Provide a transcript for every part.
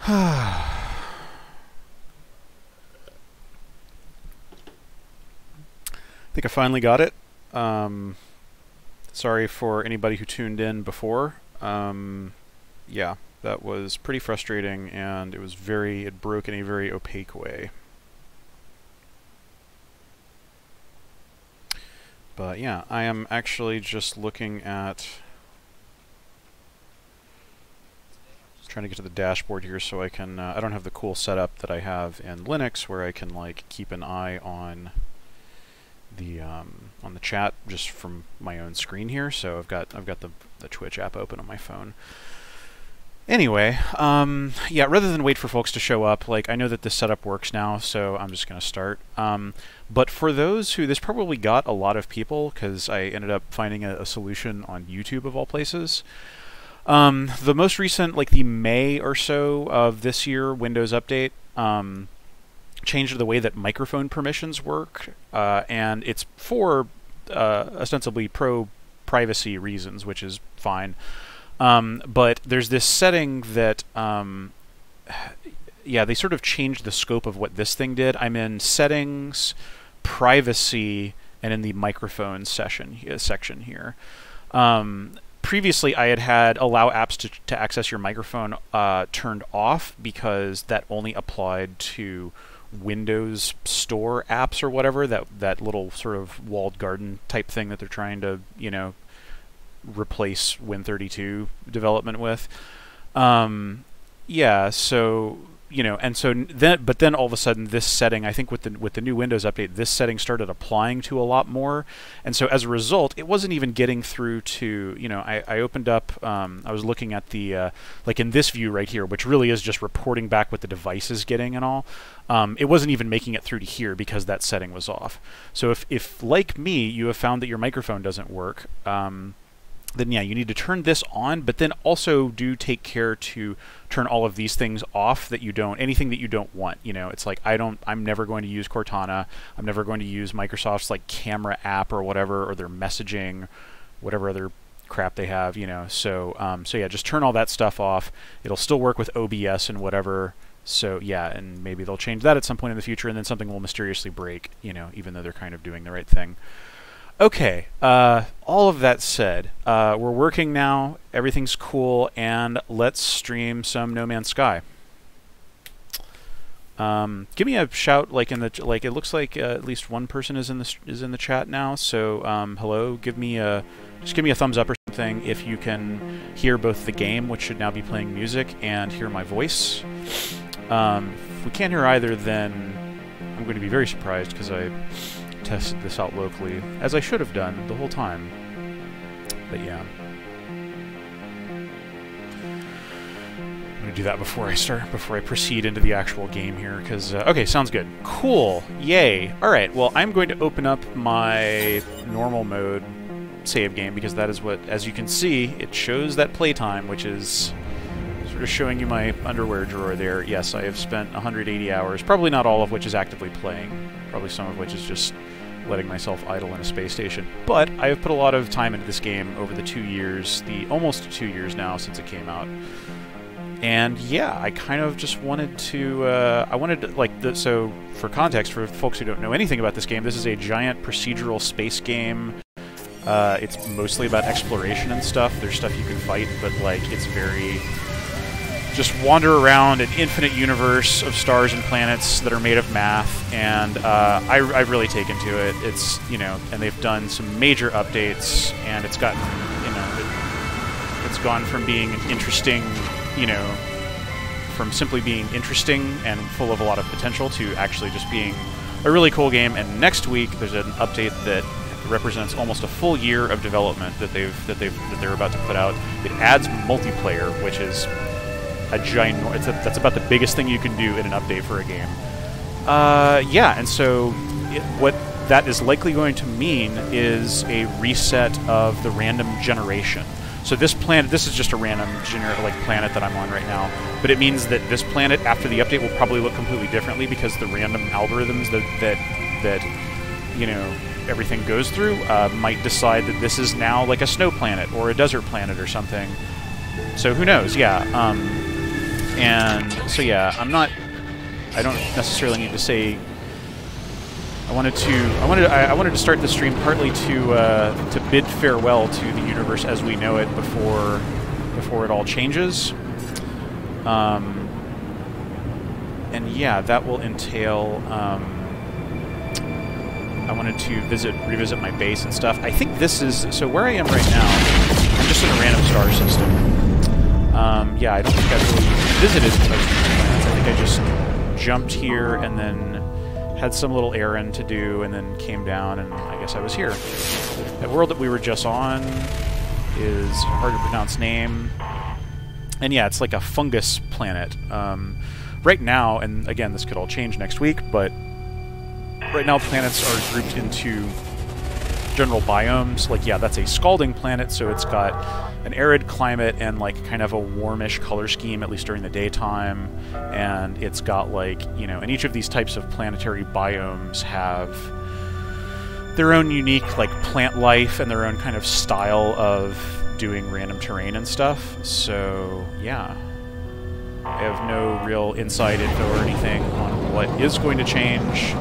I think I finally got it. Sorry for anybody who tuned in before. Yeah, that was pretty frustrating, and it broke in a very opaque way. But yeah, I am actually just looking at... trying to get to the dashboard here so I can... I don't have the cool setup that I have in Linux where I can like keep an eye on the chat just from my own screen here. So I've got the Twitch app open on my phone. Anyway, yeah, rather than wait for folks to show up, like, I know that this setup works now, so I'm just going to start. But for those who, this probably got a lot of people, because I ended up finding a solution on YouTube of all places. The most recent, like the May or so of this year Windows update, changed the way that microphone permissions work, and it's for ostensibly pro-privacy reasons, which is fine. But there's this setting that, yeah, they sort of changed the scope of what this thing did. I'm in Settings, Privacy, and in the Microphone section here. Previously, I had Allow Apps to access your microphone turned off because that only applied to Windows Store apps or whatever, that little sort of walled garden type thing that they're trying to, you know, replace Win32 development with. Yeah, so, you know, and so then, but then all of a sudden this setting, I think with the new Windows update, this setting started applying to a lot more. And so as a result, it wasn't even getting through to, you know, I opened up, I was looking at the, like in this view right here, which really is just reporting back what the device is getting and all. It wasn't even making it through to here because that setting was off. So if like me, you have found that your microphone doesn't work, then yeah, you need to turn this on, but then also do take care to turn all of these things off that you don't, anything that you don't want. You know, it's like I'm never going to use Cortana. I'm never going to use Microsoft's like camera app or whatever, or their messaging, whatever other crap they have, you know. So, so yeah, just turn all that stuff off. It'll still work with OBS and whatever. So yeah, and maybe they'll change that at some point in the future, and then something will mysteriously break, you know, even though they're kind of doing the right thing. Okay, all of that said, we're working now, everything's cool, and let's stream some No Man's Sky. Give me a shout, like in the it looks like at least one person is in the chat now. So hello, just give me a thumbs up or something if you can hear both the game, which should now be playing music, and hear my voice. If we can't hear either, then I'm going to be very surprised because I tested this out locally, as I should have done the whole time. But yeah, I'm gonna do that before I proceed into the actual game here, because okay, sounds good. Cool, yay. All right, well, I'm going to open up my normal mode save game, because that is what, as you can see, it shows that playtime, which is sort of showing you my underwear drawer there. Yes, I have spent 180 hours, probably not all of which is actively playing, probably some of which is just letting myself idle in a space station. But I have put a lot of time into this game over the 2 years, almost 2 years now since it came out. And yeah, I kind of just wanted to, so for context, for folks who don't know anything about this game, this is a giant procedural space game. It's mostly about exploration and stuff. There's stuff you can fight, but like, it's very... just wander around an infinite universe of stars and planets that are made of math, and I've really taken to it. It's, you know, and they've done some major updates, and it's gotten, you know, it's gone from being an interesting, you know, from simply being interesting and full of a lot of potential to actually just being a really cool game. And next week there's an update that represents almost a full year of development that they're about to put out. It adds multiplayer, which is a giant. That's about the biggest thing you can do in an update for a game. Yeah, and so what that is likely going to mean is a reset of the random generation. So this planet, this is just a random planet that I'm on right now, but it means that this planet after the update will probably look completely differently, because the random algorithms that you know, everything goes through might decide that this is now like a snow planet or a desert planet or something. So who knows? Yeah. And so yeah, I don't necessarily need to say. I wanted to start the stream partly to bid farewell to the universe as we know it before it all changes. And yeah, that will entail. I wanted to revisit my base and stuff. I think this is so where I am right now. I'm just in a random star system. Yeah, I don't think I've really visited most of these planets. I think I just jumped here and then had some little errand to do, and then came down, and I guess I was here. The world that we were just on is a hard to pronounce name. And yeah, it's like a fungus planet. Right now, and again, this could all change next week, but right now planets are grouped into general biomes. Like, yeah, that's a scalding planet, so it's got an arid climate and like kind of a warmish color scheme, at least during the daytime. And it's got like, you know, and each of these types of planetary biomes have their own unique like plant life and their own kind of style of doing random terrain and stuff. So yeah, I have no real inside info or anything on what is going to change.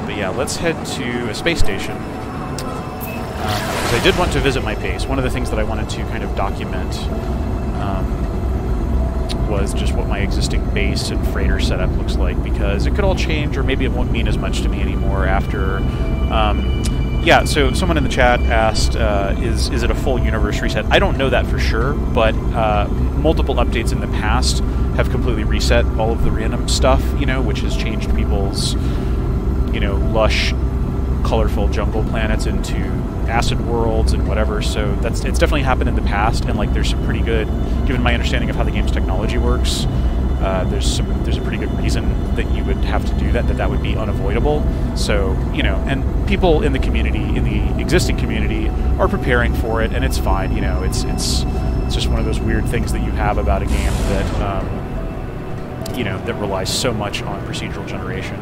But yeah, let's head to a space station. Because I did want to visit my base. One of the things that I wanted to kind of document was just what my existing base and freighter setup looks like, because it could all change, or maybe it won't mean as much to me anymore after... yeah, so someone in the chat asked, is it a full universe reset? I don't know that for sure, but multiple updates in the past have completely reset all of the random stuff, you know, which has changed people's, you know, lush, colorful jungle planets into acid worlds and whatever. So it's definitely happened in the past, and like there's some pretty good, given my understanding of how the game's technology works, there's a pretty good reason that you would have to do that would be unavoidable. So, you know, and people in the community, in the existing community, are preparing for it, and it's fine. You know, it's just one of those weird things that you have about a game that you know, that relies so much on procedural generation.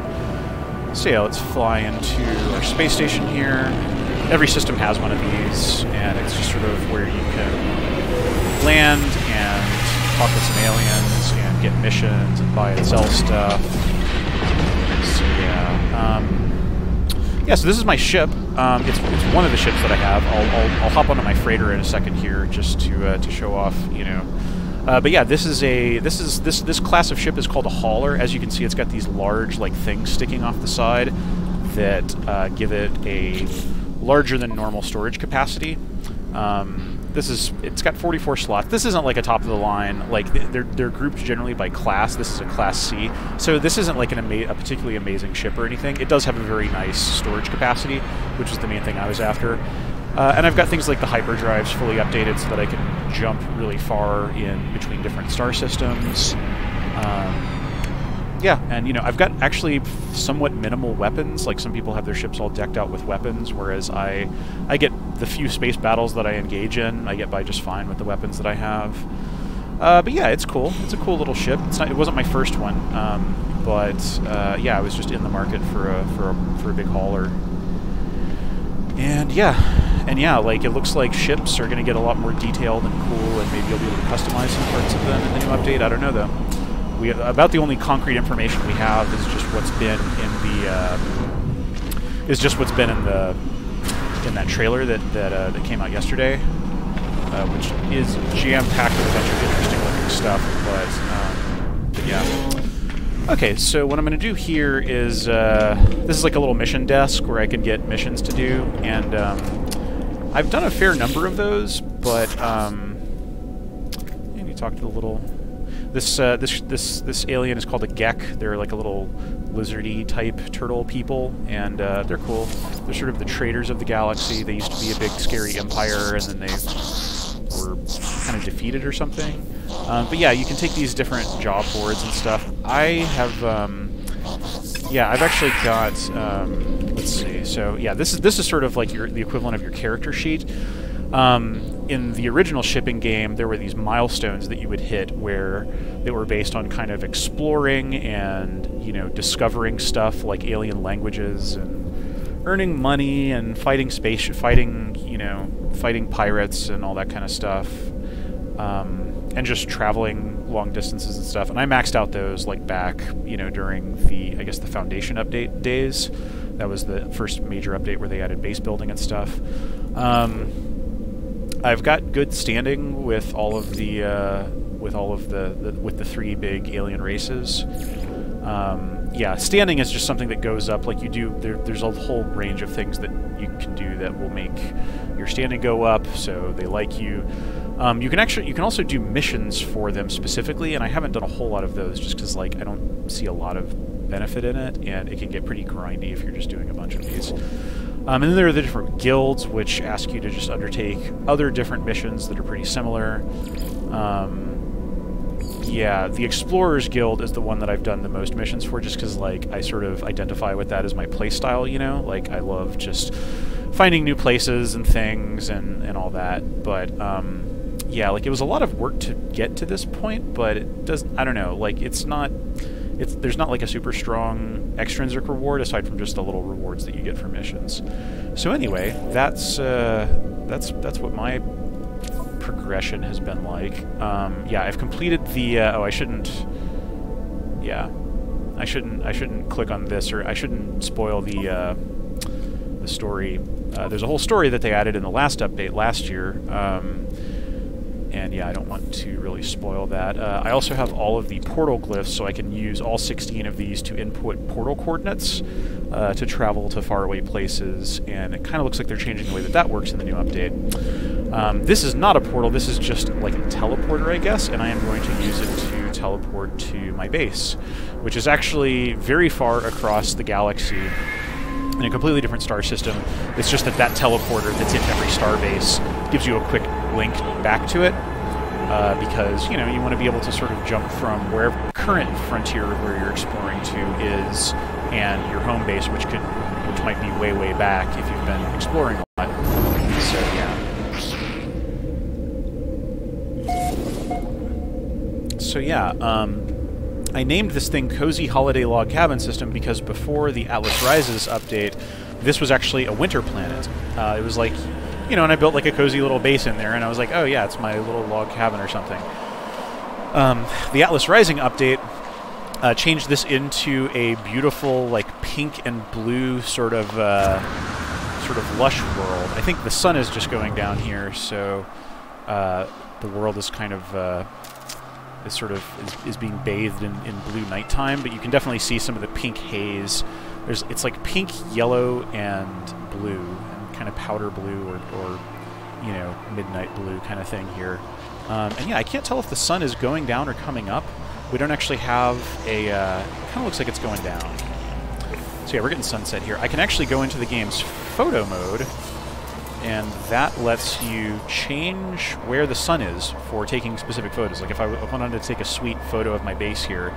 So yeah, let's fly into our space station here. Every system has one of these, and it's just sort of where you can land and talk with some aliens and get missions and buy and sell stuff. So yeah, yeah. So this is my ship. It's one of the ships that I have. I'll hop onto my freighter in a second here just to show off, you know. But yeah, this class of ship is called a hauler. As you can see, it's got these large like things sticking off the side that give it a larger than normal storage capacity. It's got 44 slots. This isn't like a top of the line. Like they're grouped generally by class. This is a class C, so this isn't like a particularly amazing ship or anything. It does have a very nice storage capacity, which is the main thing I was after. And I've got things like the hyperdrives fully updated so that I can jump really far in between different star systems. Yeah, and you know, I've got actually somewhat minimal weapons. Like some people have their ships all decked out with weapons, whereas I get the few space battles that I engage in, I get by just fine with the weapons that I have. But yeah, it's cool. It's a cool little ship. It wasn't my first one, but yeah, I was just in the market for a big hauler. And yeah, like it looks like ships are going to get a lot more detailed and cool, and maybe you'll be able to customize some parts of them in the new update. I don't know though. About the only concrete information we have is just what's been in that trailer that came out yesterday, which is jam-packed with a bunch of interesting looking stuff. But yeah. Okay, so what I'm going to do here is this is like a little mission desk where I can get missions to do, and I've done a fair number of those, but and you talk to the little. This alien is called a Gek. They're like a little lizardy type turtle people, and they're cool. They're sort of the traders of the galaxy. They used to be a big scary empire, and then they were kind of defeated or something. But yeah, you can take these different job boards and stuff. I have, yeah, I've actually got. Let's see. So yeah, this is sort of like the equivalent of your character sheet. In the original shipping game, there were these milestones that you would hit where they were based on kind of exploring and, you know, discovering stuff like alien languages and earning money and fighting pirates and all that kind of stuff, and just traveling long distances and stuff, and I maxed out those like back, you know, during the, I guess, the Foundation update days. That was the first major update where they added base building and stuff. I've got good standing with all of the with the three big alien races. Yeah, standing is just something that goes up. Like you do, there's a whole range of things that you can do that will make your standing go up, so they like you. You can also do missions for them specifically, and I haven't done a whole lot of those just because like I don't see a lot of benefit in it, and it can get pretty grindy if you're just doing a bunch of these. And then there are the different guilds, which ask you to just undertake other different missions that are pretty similar. Yeah, the Explorers Guild is the one that I've done the most missions for, just because, like, I sort of identify with that as my playstyle, you know? Like, I love just finding new places and things and all that. But, yeah, like, it was a lot of work to get to this point, but it doesn't, I don't know, like, there's not, like, a super strong extrinsic reward, aside from just the little rewards that you get for missions. So anyway, that's what my progression has been like. Yeah, I've completed the oh, I shouldn't click on this, or I shouldn't spoil the story. There's a whole story that they added in the last update last year, and yeah, I don't want to really spoil that. I also have all of the portal glyphs, so I can use all 16 of these to input portal coordinates to travel to faraway places, and it kind of looks like they're changing the way that works in the new update. This is not a portal, this is just like a teleporter, I guess, and I am going to use it to teleport to my base, which is actually very far across the galaxy in a completely different star system. It's just that teleporter that's in every star base gives you a quick link back to it, because, you know, you want to be able to sort of jump from wherever current frontier where you're exploring to is, and your home base, which might be way, way back if you've been exploring a lot. So, yeah. So, yeah, I named this thing Cozy Holiday Log Cabin System because before the Atlas Rises update, this was actually a winter planet. It was like, you know, and I built like a cozy little base in there, and I was like, oh yeah, it's my little log cabin or something. The Atlas Rising update changed this into a beautiful, like, pink and blue sort of lush world. I think the sun is just going down here, so the world is kind of is being bathed in blue nighttime, but you can definitely see some of the pink haze. It's like pink, yellow, and blue, and kind of powder blue or you know, midnight blue kind of thing here. And yeah, I can't tell if the sun is going down or coming up. We don't actually have a... kind of looks like it's going down. So yeah, we're getting sunset here. I can actually go into the game's photo mode, and that lets you change where the sun is for taking specific photos. Like if I wanted to take a sweet photo of my base here,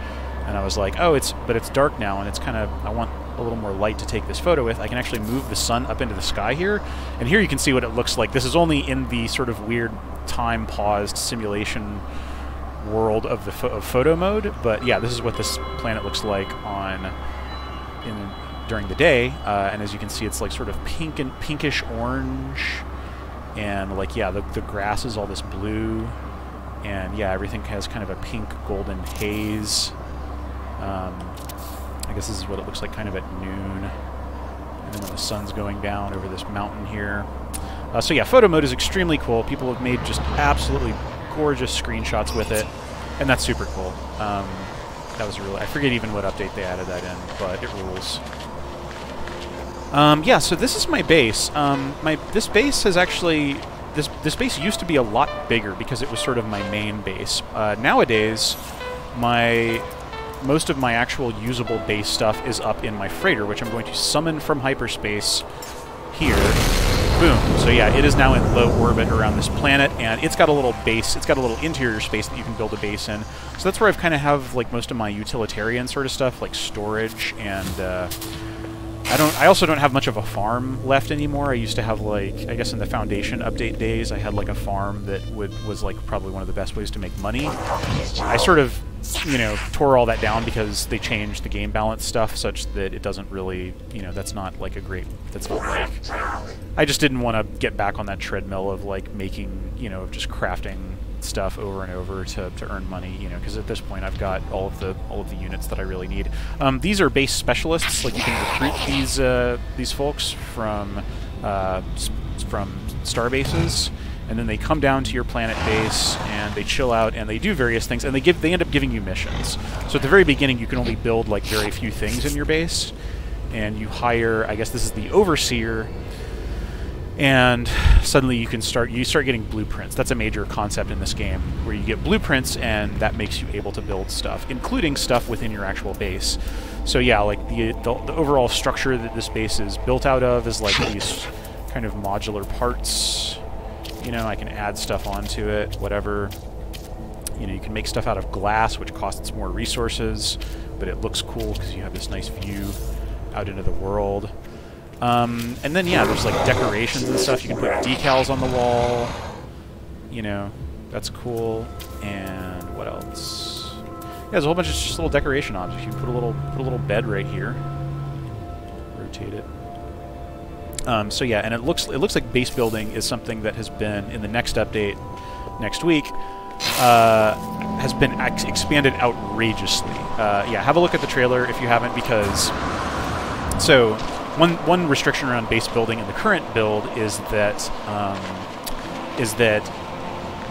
and I was like, oh, it's dark now, and it's kind of, I want a little more light to take this photo with, I can actually move the sun up into the sky here, and here you can see what it looks like. This is only in the sort of weird time-paused simulation world of the photo mode, but yeah, this is what this planet looks like during the day, and as you can see, it's like sort of pink and pinkish orange, and like, yeah, the grass is all this blue, and yeah, everything has kind of a pink golden haze. I guess this is what it looks like kind of at noon, and then when the sun's going down over this mountain here. So yeah, photo mode is extremely cool. People have made just absolutely gorgeous screenshots with it, and that's super cool. That was really, I forget even what update they added that in, but it rules. Yeah, so this is my base. This base has actually, this base used to be a lot bigger because it was sort of my main base. Nowadays, most of my actual usable base stuff is up in my freighter, which I'm going to summon from hyperspace here. Boom. So yeah, it is now in low orbit around this planet, and it's got a little base, it's got a little interior space that you can build a base in. So that's where I've kind of have like most of my utilitarian sort of stuff, like storage, and I also don't have much of a farm left anymore. I used to have, like, I guess in the Foundation update days, I had like a farm that was like probably one of the best ways to make money. I sort of, you know, tore all that down because they changed the game balance stuff such that it doesn't really, you know, that's not like a great, that's not like, I just didn't want to get back on that treadmill of like making, you know, of just crafting build stuff over and over to earn money, you know, because at this point I've got all of the units that I really need. These are base specialists. Like, you can recruit these folks from star bases, and then they come down to your planet base and they chill out and they do various things, and they end up giving you missions. So at the very beginning you can only build like very few things in your base, and you hire, I guess this is the overseer, and suddenly you start getting blueprints. That's a major concept in this game, where you get blueprints, and that makes you able to build stuff, including stuff within your actual base. So yeah, like the overall structure that this base is built out of is like these kind of modular parts. You know, I can add stuff onto it, whatever. You know, you can make stuff out of glass, which costs more resources, but it looks cool because you have this nice view out into the world. And then, yeah, there's like decorations and stuff. You can put decals on the wall. You know, that's cool. And what else? Yeah, there's a whole bunch of just little decoration objects. You can put a little bed right here. Rotate it. So yeah, and it looks like base building is something that has been in the next update next week. Has been expanded outrageously. Yeah, have a look at the trailer if you haven't, because so. One restriction around base building in the current build is that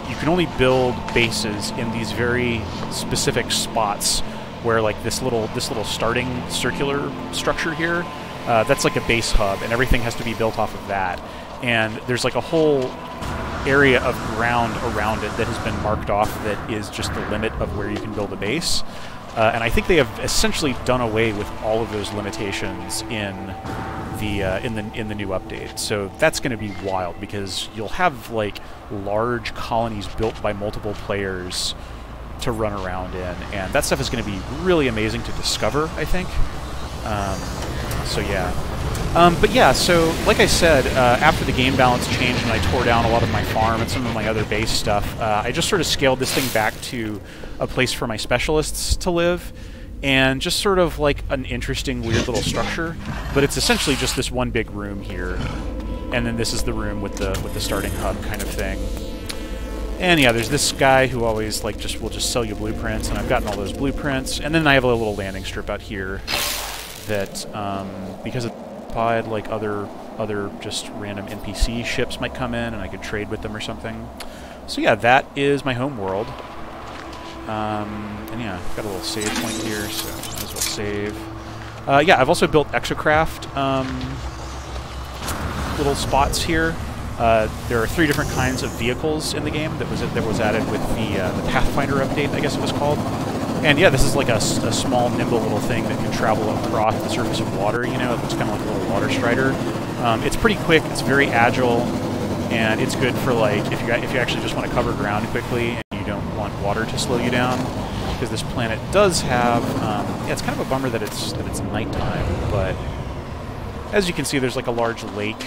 you can only build bases in these very specific spots, where like this little starting circular structure here, that's like a base hub, and everything has to be built off of that. And there's like a whole area of ground around it that has been marked off that is just the limit of where you can build a base. And I think they have essentially done away with all of those limitations in the new update. So that's going to be wild, because you'll have like large colonies built by multiple players to run around in, and that stuff is going to be really amazing to discover, I think. So yeah. But yeah, so like I said, after the game balance changed and I tore down a lot of my farm and some of my other base stuff, I just sort of scaled this thing back to a place for my specialists to live, and just sort of like an interesting, weird little structure. But it's essentially just this one big room here, and then this is the room with the starting hub kind of thing. And yeah, there's this guy who always like will just sell you blueprints, and I've gotten all those blueprints. And then I have a little landing strip out here that, because of pod, like other just random NPC ships might come in, and I could trade with them or something. So yeah, that is my home world. And yeah, I've got a little save point here, so might as well save. Yeah, I've also built exocraft little spots here. There are 3 different kinds of vehicles in the game that was added with the Pathfinder update, I guess it was called. And yeah, this is like a small, nimble little thing that can travel across the surface of water. You know, it's kind of like a little water strider. It's pretty quick. It's very agile, and it's good for like if you actually just want to cover ground quickly and you don't want water to slow you down. Because this planet does have, yeah, it's kind of a bummer that it's nighttime, but as you can see, there's like a large lake,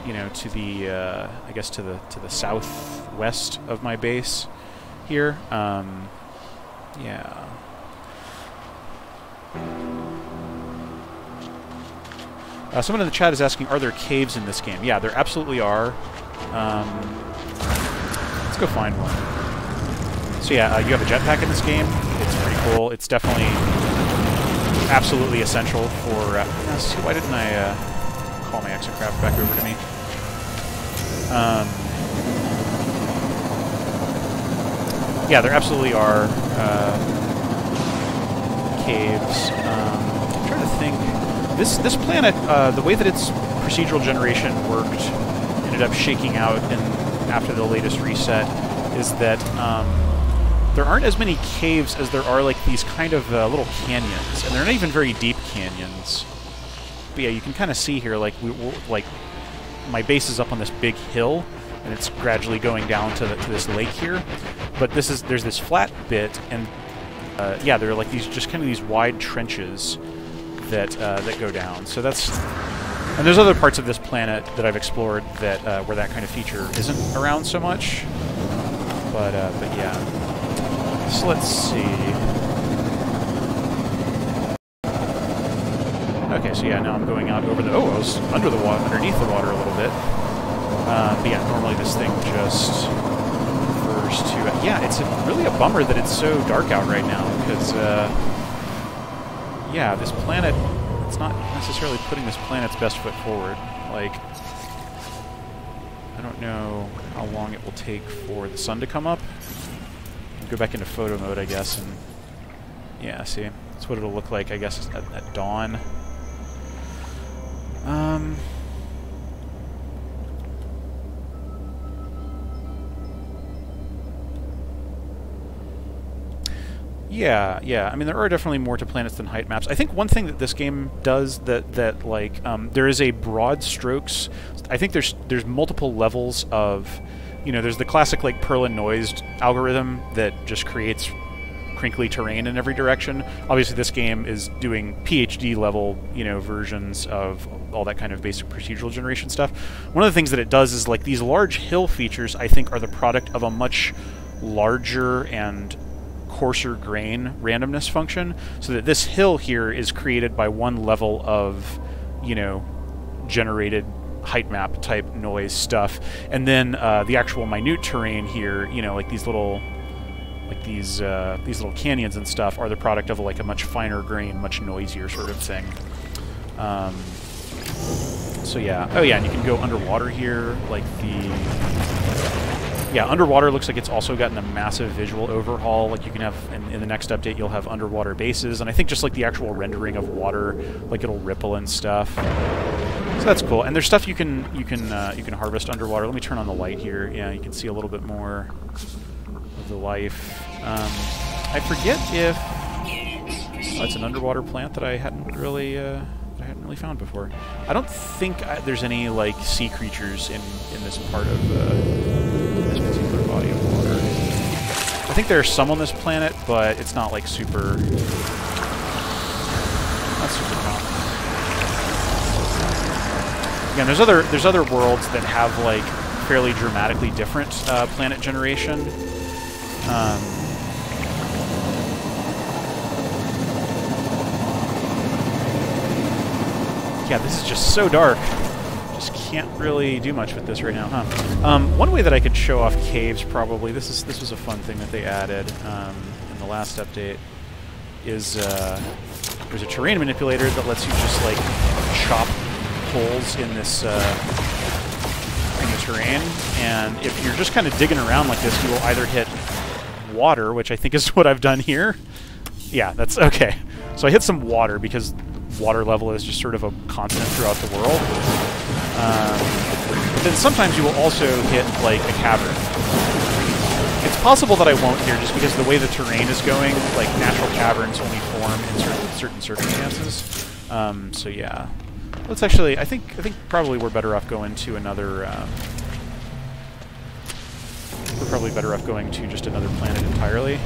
you know, to the I guess to the southwest of my base here. Yeah. Someone in the chat is asking, are there caves in this game? Yeah, there absolutely are. Let's go find one. So yeah, you have a jetpack in this game. It's pretty cool. It's definitely absolutely essential for... let's see, why didn't I call my exocraft back over to me? Yeah, there absolutely are caves. I'm trying to think. This planet, the way that its procedural generation worked, ended up shaking out after the latest reset, is that there aren't as many caves as there are like these kind of little canyons, and they're not even very deep canyons. But yeah, you can kind of see here, like like my base is up on this big hill, and it's gradually going down to this lake here. But there's this flat bit, and yeah, there are like these just kind of these wide trenches that go down. So that's, and there's other parts of this planet that I've explored that where that kind of feature isn't around so much. But yeah. So let's see. Okay, so yeah, now I'm going out over the... Oh, I was under the water, underneath the water a little bit. But yeah, normally this thing just prefers to... yeah, it's really a bummer that it's so dark out right now, because, yeah, this planet, it's not necessarily putting this planet's best foot forward. Like, I don't know how long it will take for the sun to come up. I'll go back into photo mode, I guess, and... yeah, see? That's what it'll look like, I guess, at dawn. Yeah, yeah. I mean, there are definitely more to planets than height maps. I think one thing that this game does that like, there is a broad strokes... I think there's multiple levels of... you know, there's the classic, like, Perlin noised algorithm that just creates crinkly terrain in every direction. Obviously, this game is doing PhD level, you know, versions of all that kind of basic procedural generation stuff. One of the things that it does is, like, these large hill features, I think, are the product of a much larger and coarser grain randomness function, so that this hill here is created by one level of, you know, generated height map type noise stuff, and then the actual minute terrain here, you know, like these little canyons and stuff, are the product of like a much finer grain, much noisier sort of thing. So yeah, oh yeah, and you can go underwater here, like yeah, underwater looks like it's also gotten a massive visual overhaul. Like you can have, in the next update, you'll have underwater bases, and I think just like the actual rendering of water, like it'll ripple and stuff. So that's cool. And there's stuff you can harvest underwater. Let me turn on the light here. Yeah, you can see a little bit more of the life. I forget if it's an underwater plant that I hadn't really found before. I don't think there's any like sea creatures in this part of this particular body of water. I think there are some on this planet, but it's not like super, not super common. Again, there's other worlds that have like fairly dramatically different planet generation. Yeah, this is just so dark. Just can't really do much with this right now, huh? One way that I could show off caves, probably, this was a fun thing that they added in the last update, is there's a terrain manipulator that lets you just like chop holes in this in the terrain, and if you're just kind of digging around like this, you will either hit water, which I think is what I've done here. Yeah, that's okay. So I hit some water because water level is just sort of a constant throughout the world. But then sometimes you will also hit like a cavern. It's possible that I won't here just because the way the terrain is going, like natural caverns only form in certain circumstances. So yeah, let's actually. I think probably we're better off going to another. We're probably better off going to just another planet entirely.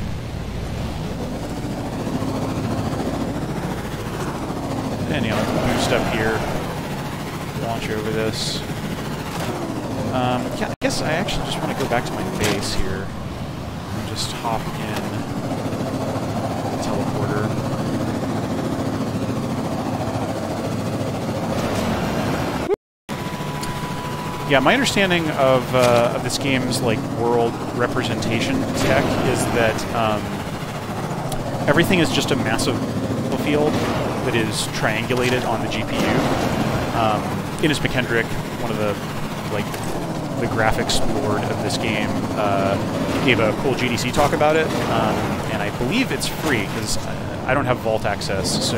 And you know, boost up here, launch over this. Yeah, I guess I actually just want to go back to my base here and just hop in the teleporter. Yeah, my understanding of this game's like world representation tech is that everything is just a massive field that is triangulated on the GPU. Innes McKendrick, one of the the graphics lord of this game, gave a cool GDC talk about it, and I believe it's free because I don't have Vault access, so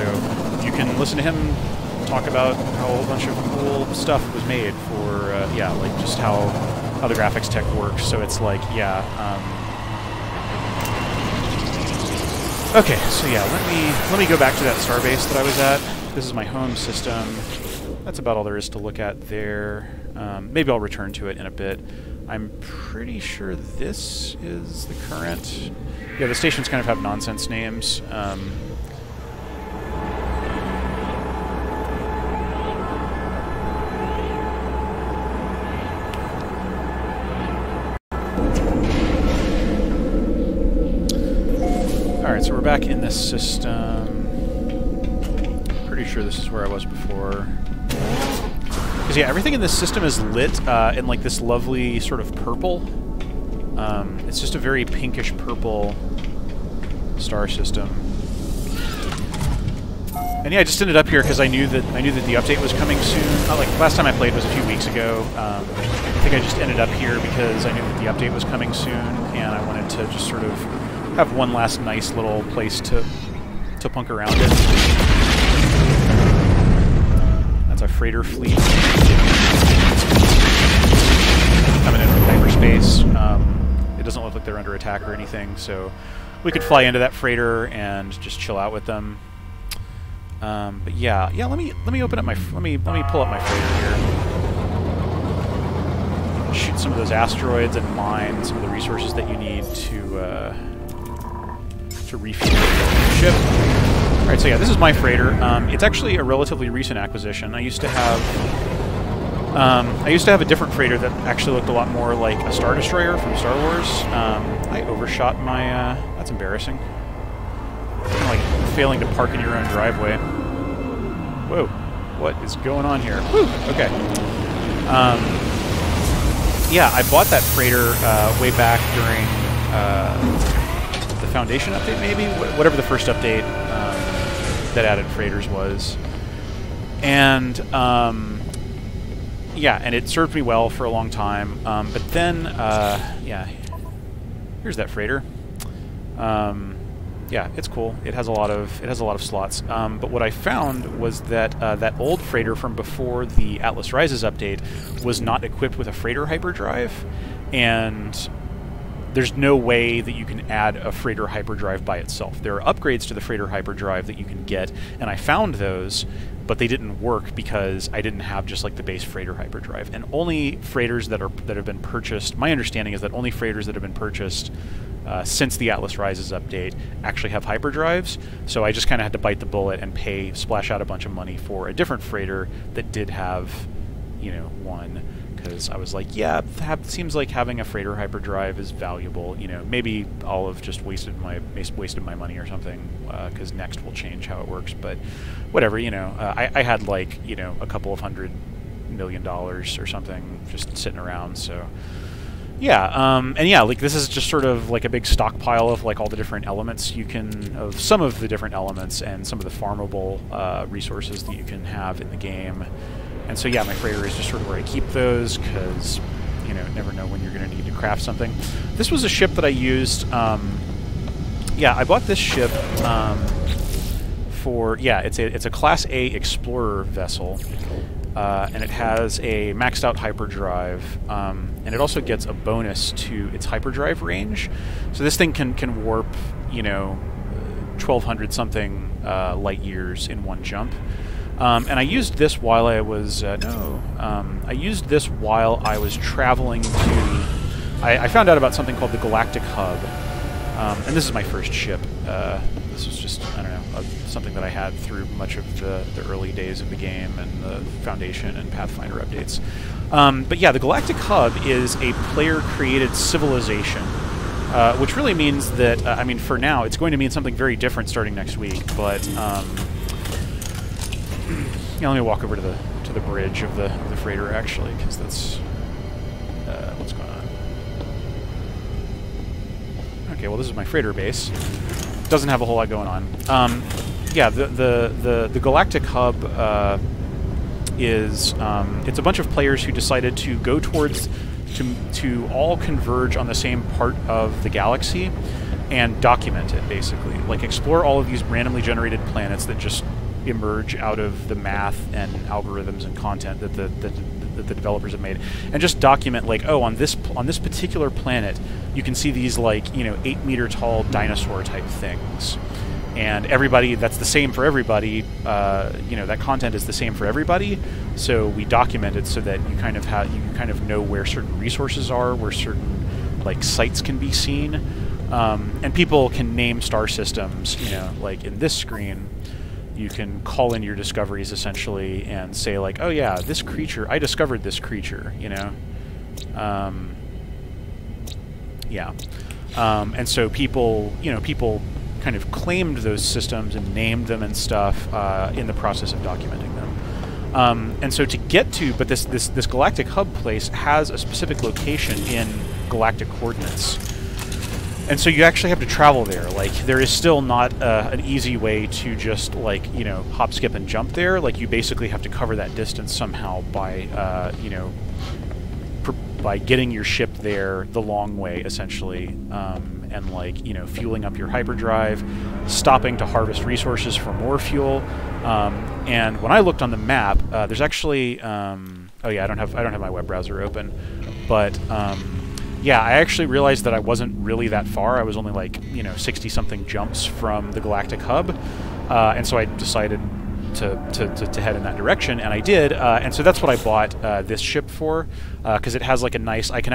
you can listen to him talk about how a whole bunch of cool stuff was made for yeah, like just how the graphics tech works. So it's like, yeah. Okay, so yeah, let me go back to that starbase that I was at. This is my home system. That's about all there is to look at there. Maybe I'll return to it in a bit. I'm pretty sure this is the current... Yeah, the stations kind of have nonsense names. Alright, so we're back in this system. Pretty sure this is where I was before. Because yeah, everything in this system is lit in like this lovely sort of purple. It's just a very pinkish purple star system. And yeah, I just ended up here because I knew that the update was coming soon. Like last time I played was a few weeks ago. I think I just ended up here because I knew that the update was coming soon, and I wanted to just sort of have one last nice little place to punk around in. That's a freighter fleet coming in from hyperspace. It doesn't look like they're under attack or anything, so we could fly into that freighter and just chill out with them. But yeah. Let me open up my let me pull up my freighter here. Shoot some of those asteroids and mine some of the resources that you need to refuel your ship. All right, so yeah, this is my freighter. It's actually a relatively recent acquisition. I used to have a different freighter that actually looked a lot more like a Star Destroyer from Star Wars. I overshot my. That's embarrassing. Kind of like failing to park in your own driveway. Whoa, what is going on here? Whew, okay. Yeah, I bought that freighter way back during the Foundation update, maybe? Whatever the first update that added freighters was. And, yeah, and it served me well for a long time. But then, yeah, here's that freighter. Yeah, it's cool. It has a lot of slots. But what I found was that that old freighter from before the Atlas Rises update was not equipped with a freighter hyperdrive, and there's no way that you can add a freighter hyperdrive by itself. There are upgrades to the freighter hyperdrive that you can get, and I found those, but they didn't work because I didn't have just like the base freighter hyperdrive. And only freighters that have been purchased, my understanding is that only freighters that have been purchased since the Atlas Rises update actually have hyperdrives, so I just kind of had to bite the bullet and splash out a bunch of money for a different freighter that did have, you know, one, because I was like, yeah, seems like having a freighter hyperdrive is valuable. You know, maybe I'll have just wasted my money or something, because Next will change how it works, but whatever, you know. I had like, you know, a couple of $100 million or something just sitting around, so. Yeah, and yeah, like this is just sort of like a big stockpile of like all the different elements of some of the different elements and some of the farmable resources that you can have in the game. And so yeah, my freighter is just sort of where I keep those because, you know, never know when you're going to need to craft something. This was a ship that I used. Yeah, I bought this ship for, yeah, it's a Class A Explorer vessel. And it has a maxed out hyperdrive, and it also gets a bonus to its hyperdrive range. So this thing can warp, you know, 1,200 something light years in one jump. And I used this while I was I used this while I was traveling to. I found out about something called the Galactic Hub, and this is my first ship. This was just, I don't know, something that I had through much of the early days of the game and the Foundation and Pathfinder updates. But yeah, the Galactic Hub is a player-created civilization, which really means that, I mean, for now, it's going to mean something very different starting next week, but, yeah, let me walk over to the bridge of the freighter, actually, because that's, what's going on. Okay, well, this is my freighter base. Doesn't have a whole lot going on. Yeah, the Galactic Hub is it's a bunch of players who decided to go towards to all converge on the same part of the galaxy and document it, basically. Like explore all of these randomly generated planets that just emerge out of the math and algorithms and content that the developers have made, and just document like, oh, on this particular planet you can see these, like, you know, 8-meter tall dinosaur type things, and everybody, that's the same for everybody. You know, that content is the same for everybody, so we document it so that you kind of know where certain resources are, where certain like sites can be seen, and people can name star systems. You know, like in this screen, you can call in your discoveries essentially and say like, oh yeah, this creature, I discovered this creature, you know. Yeah. And so people, you know, people kind of claimed those systems and named them and stuff in the process of documenting them. And so to get to, but this Galactic Hub place has a specific location in galactic coordinates. And so you actually have to travel there. Like, there is still not an easy way to just, like, you know, hop, skip, and jump there. Like, you basically have to cover that distance somehow by, you know, by getting your ship there the long way, essentially, and, like, you know, fueling up your hyperdrive, stopping to harvest resources for more fuel. And when I looked on the map, there's actually, oh yeah, I don't have my web browser open, but yeah, I actually realized that I wasn't really that far. I was only, like, you know, 60-something jumps from the galactic hub, and so I decided to head in that direction, and I did, and so that's what I bought this ship for, because it has, like, a nice, I can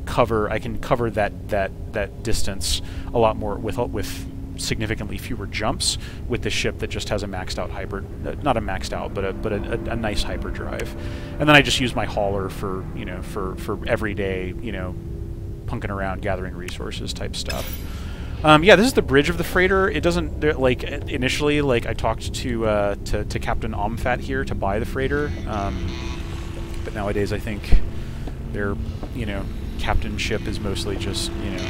cover that distance a lot more with significantly fewer jumps with the ship that just has a maxed out not a maxed out, but a nice hyperdrive. And then I just use my hauler for, you know, for everyday, you know, punking around gathering resources type stuff. Yeah, this is the bridge of the freighter. It doesn't, like, initially, like, I talked to Captain Omfat here to buy the freighter, but nowadays I think their, you know, captain ship is mostly just, you know,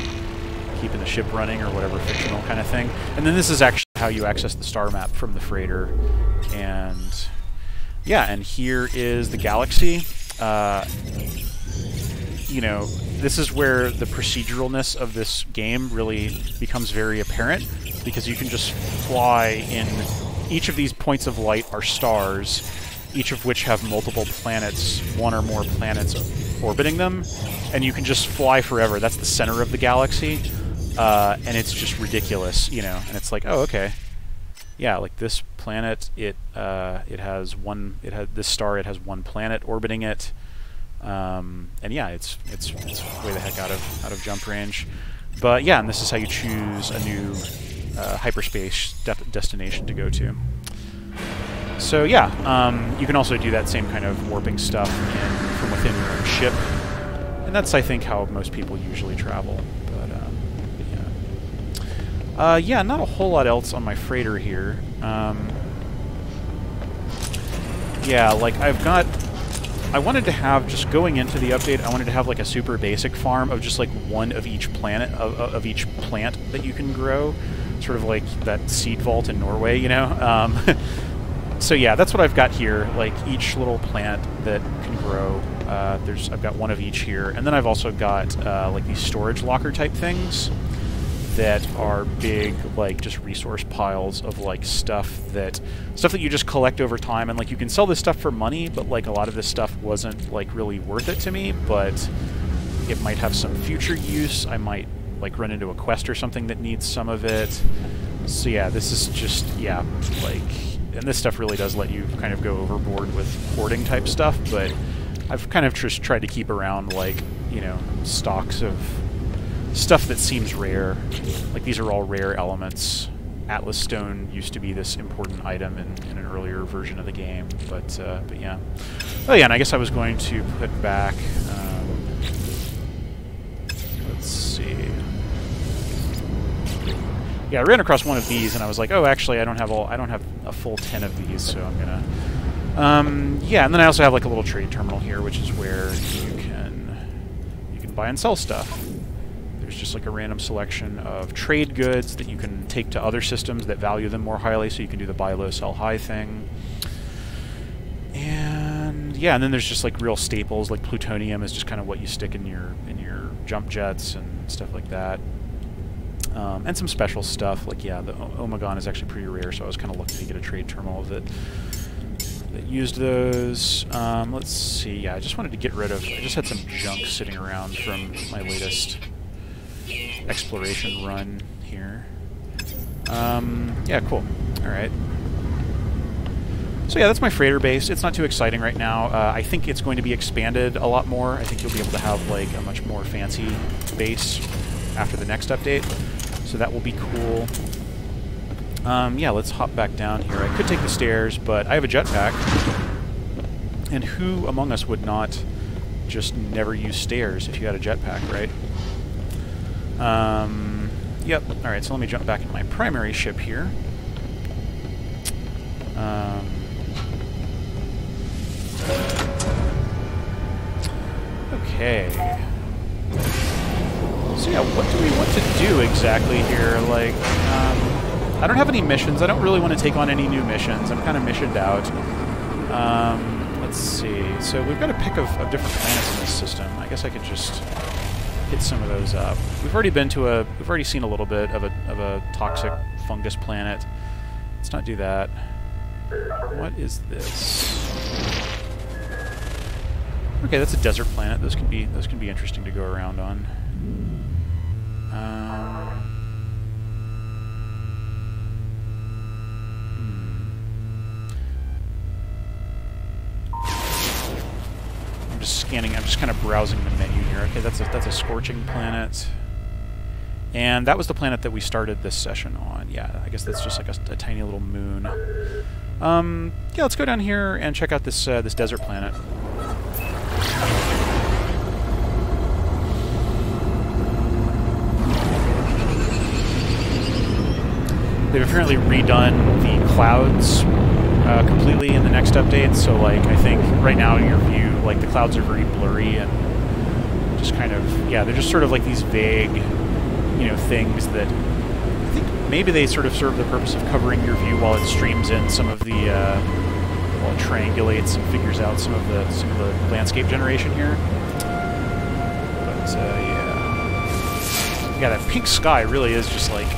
keeping the ship running or whatever fictional kind of thing. And then this is actually how you access the star map from the freighter. And yeah, and here is the galaxy. You know, this is where the proceduralness of this game really becomes very apparent, because you can just fly in. Each of these points of light are stars, each of which have multiple planets, one or more planets orbiting them, and you can just fly forever. That's the center of the galaxy, and it's just ridiculous, you know. And it's like, oh, okay, yeah, like this planet, it has this star, it has one planet orbiting it. And yeah, it's way the heck out of jump range. But yeah, and this is how you choose a new hyperspace destination to go to. So yeah, you can also do that same kind of warping stuff from within your own ship, and that's, I think, how most people usually travel. But yeah, not a whole lot else on my freighter here. Yeah, like I wanted to have, just going into the update, I wanted to have like a super basic farm of just like one of each planet, of each plant that you can grow. Sort of like that seed vault in Norway, you know? So yeah, that's what I've got here, like each little plant that can grow. I've got one of each here, and then I've also got like these storage locker type things that are big, like, just resource piles of, like, stuff that you just collect over time, and, like, you can sell this stuff for money, but, like, a lot of this stuff wasn't, like, really worth it to me, but it might have some future use. I might, like, run into a quest or something that needs some of it. So yeah, this is just, yeah, like, and this stuff really does let you kind of go overboard with hoarding type stuff, but I've kind of just tried to keep around, like, you know, stocks of stuff that seems rare. Like, these are all rare elements. Atlas stone used to be this important item in an earlier version of the game, but yeah. Oh yeah, and I guess I was going to put back, let's see. Yeah, I ran across one of these and I was like, oh, actually I don't have a full 10 of these, so I'm gonna, yeah, and then I also have like a little trade terminal here, which is where you can buy and sell stuff. There's just like a random selection of trade goods that you can take to other systems that value them more highly, so you can do the buy low, sell high thing. And yeah, and then there's just like real staples, like plutonium is just kind of what you stick in your jump jets and stuff like that. And some special stuff, like, yeah, the Omegon is actually pretty rare, so I was kind of looking to get a trade terminal that used those. Let's see, yeah, I just wanted to get rid of, I just had some junk sitting around from my latest exploration run here. Yeah, cool. Alright. So yeah, that's my freighter base. It's not too exciting right now. I think it's going to be expanded a lot more. I think you'll be able to have like a much more fancy base after the next update. So that will be cool. Yeah, let's hop back down here. I could take the stairs, but I have a jetpack. And who among us would not just never use stairs if you had a jetpack, right? Yep. Alright, so let me jump back into my primary ship here. Okay. So yeah, what do we want to do exactly here? Like, I don't have any missions. I don't really want to take on any new missions. I'm kind of missioned out. Let's see. So we've got a pick of different planets in this system. I guess I could just hit some of those up. We've already seen a little bit of a toxic fungus planet. Let's not do that. What is this? Okay, that's a desert planet. Those can be interesting to go around on. I'm just scanning. I'm just kind of browsing the menu here. Okay, that's a scorching planet. And that was the planet that we started this session on. Yeah, I guess that's just like a tiny little moon. Yeah, let's go down here and check out this this desert planet. They've apparently redone the clouds completely in the next update, so like I think right now your view, like the clouds are very blurry and just kind of, yeah, they're just sort of like these vague, you know, things that I think maybe they sort of serve the purpose of covering your view while it streams in some of the, while it triangulates and figures out some of the landscape generation here. But yeah, that pink sky really is just like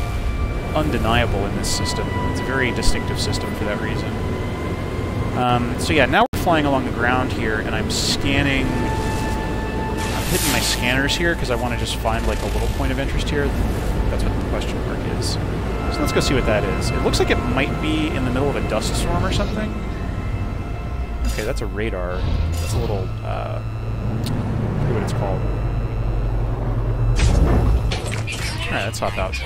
undeniable in this system. It's a very distinctive system for that reason. So yeah, now we're flying along the ground here, and I'm scanning. I'm hitting my scanners here because I want to just find like a little point of interest here. That's what the question mark is. So let's go see what that is. It looks like it might be in the middle of a dust storm or something. Okay, that's a radar. That's a little, I forget what it's called. Alright, let's hop out.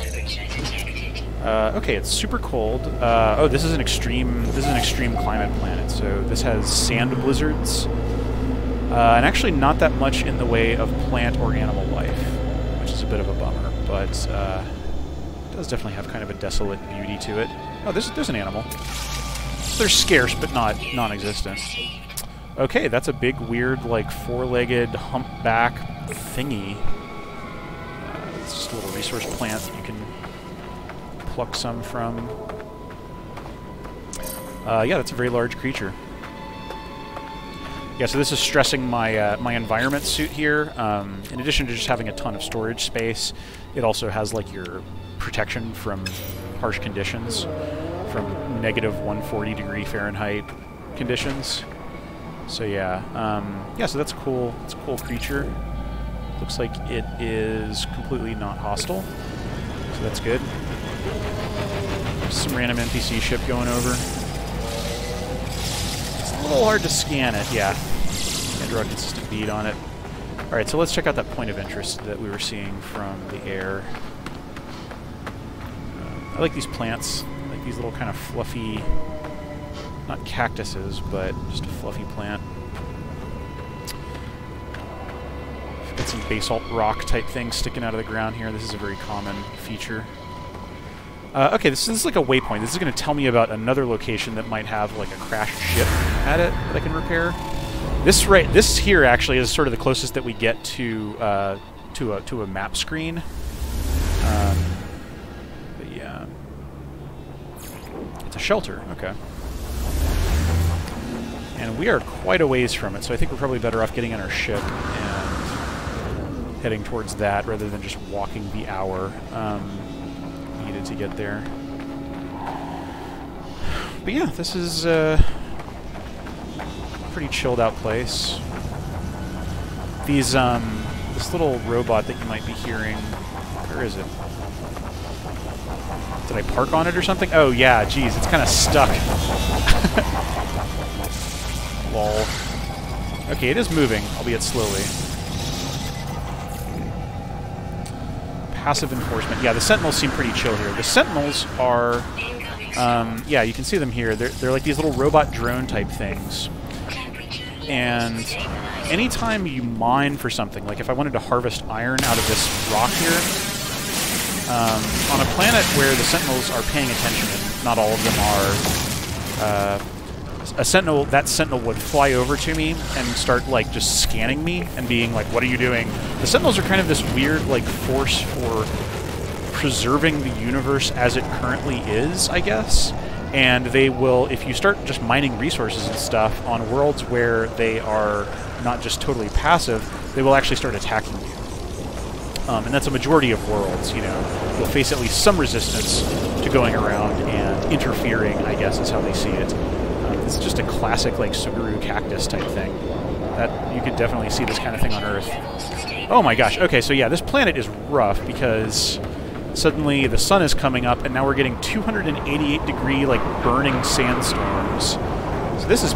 Okay, it's super cold. Oh, this is an extreme climate planet. So this has sand blizzards, and actually not that much in the way of plant or animal life, which is a bit of a bummer. But it does definitely have kind of a desolate beauty to it. Oh, there's an animal. They're scarce, but not non-existent. Okay, that's a big, weird, like four-legged humpback thingy. It's just a little resource plant that you can pluck some from. Yeah, that's a very large creature. Yeah, so this is stressing my my environment suit here. In addition to just having a ton of storage space, it also has like your protection from harsh conditions, from negative 140 degree Fahrenheit conditions. So yeah, yeah. So that's cool. It's a cool creature. Looks like it is completely not hostile, so that's good. Some random NPC ship going over. It's a little hard to scan it, yeah. Can't draw a consistent bead on it. Alright, so let's check out that point of interest that we were seeing from the air. I like these plants, like these little kind of fluffy, not cactuses, but just a fluffy plant. Got some basalt rock type things sticking out of the ground here. This is a very common feature. Okay, this is like a waypoint. This is going to tell me about another location that might have like a crashed ship at it that I can repair. This here actually is sort of the closest that we get to a map screen. But yeah, it's a shelter. Okay, and we are quite a ways from it, so I think we're probably better off getting in our ship and heading towards that rather than just walking the hour. Needed to get there. But yeah, this is a pretty chilled out place. These this little robot that you might be hearing, where is it? Did I park on it or something? Oh yeah, geez, it's kind of stuck. Lol. Okay, it is moving, albeit slowly. Passive enforcement. Yeah, the Sentinels seem pretty chill here. The Sentinels are, yeah, you can see them here. They're like these little robot drone type things. And anytime you mine for something, like if I wanted to harvest iron out of this rock here, on a planet where the Sentinels are paying attention, and not all of them are a sentinel, that sentinel would fly over to me and start like just scanning me and being like, "What are you doing?" The sentinels are kind of this weird like force for preserving the universe as it currently is, I guess. And they will, if you start just mining resources and stuff on worlds where they are not just totally passive, they will actually start attacking you. And that's a majority of worlds, you know. You'll face at least some resistance to going around and interfering, I guess is how they see it. It's just a classic, like, Suguru cactus type thing. That you could definitely see this kind of thing on Earth. Oh my gosh, okay, so yeah, this planet is rough because suddenly the sun is coming up and now we're getting 288 degree, like, burning sandstorms. So this is,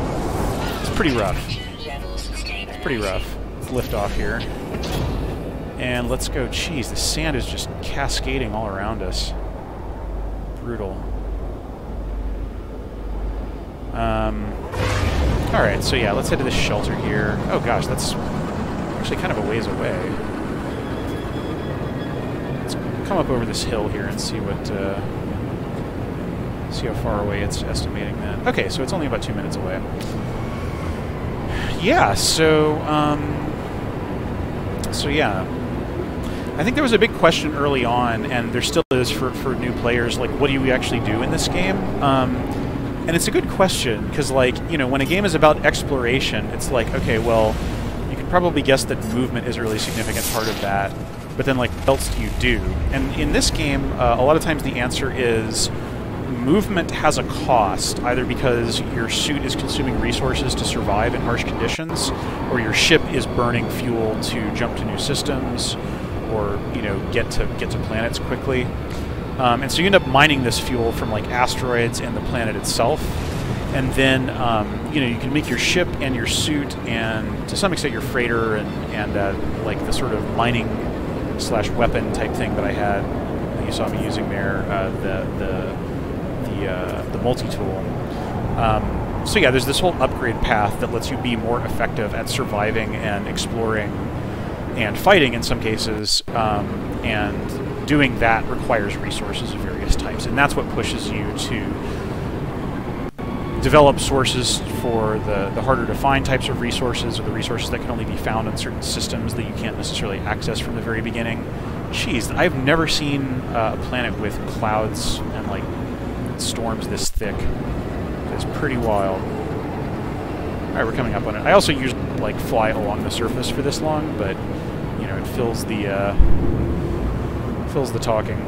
it's pretty rough. It's pretty rough. Let's lift off here. And let's go. Jeez, the sand is just cascading all around us. Brutal. Alright, so yeah, let's head to this shelter here. Oh gosh, that's actually kind of a ways away. Let's come up over this hill here and see what, see how far away it's estimating that. Okay, so it's only about 2 minutes away. Yeah, so yeah. I think there was a big question early on, and there still is for new players, like, what do you actually do in this game? And it's a good question, because, like, you know, when a game is about exploration, it's like, okay, well, you can probably guess that movement is a really significant part of that, but then, like, what else do you do? And in this game, a lot of times the answer is movement has a cost, either because your suit is consuming resources to survive in harsh conditions, or your ship is burning fuel to jump to new systems, or, you know, get to planets quickly. And so you end up mining this fuel from, like, asteroids and the planet itself. And then, you know, you can make your ship and your suit and, to some extent, your freighter and like, the sort of mining/weapon type thing that I had, that you saw me using there, the multi-tool. So yeah, there's this whole upgrade path that lets you be more effective at surviving and exploring and fighting in some cases, and doing that requires resources of various types, and that's what pushes you to develop sources for the harder to find types of resources, or the resources that can only be found on certain systems that you can't necessarily access from the very beginning. Jeez, I've never seen a planet with clouds and, like, storms this thick. It's pretty wild. Alright, we're coming up on it. I also usually, like, fly along the surface for this long, but, you know, it fills the talking.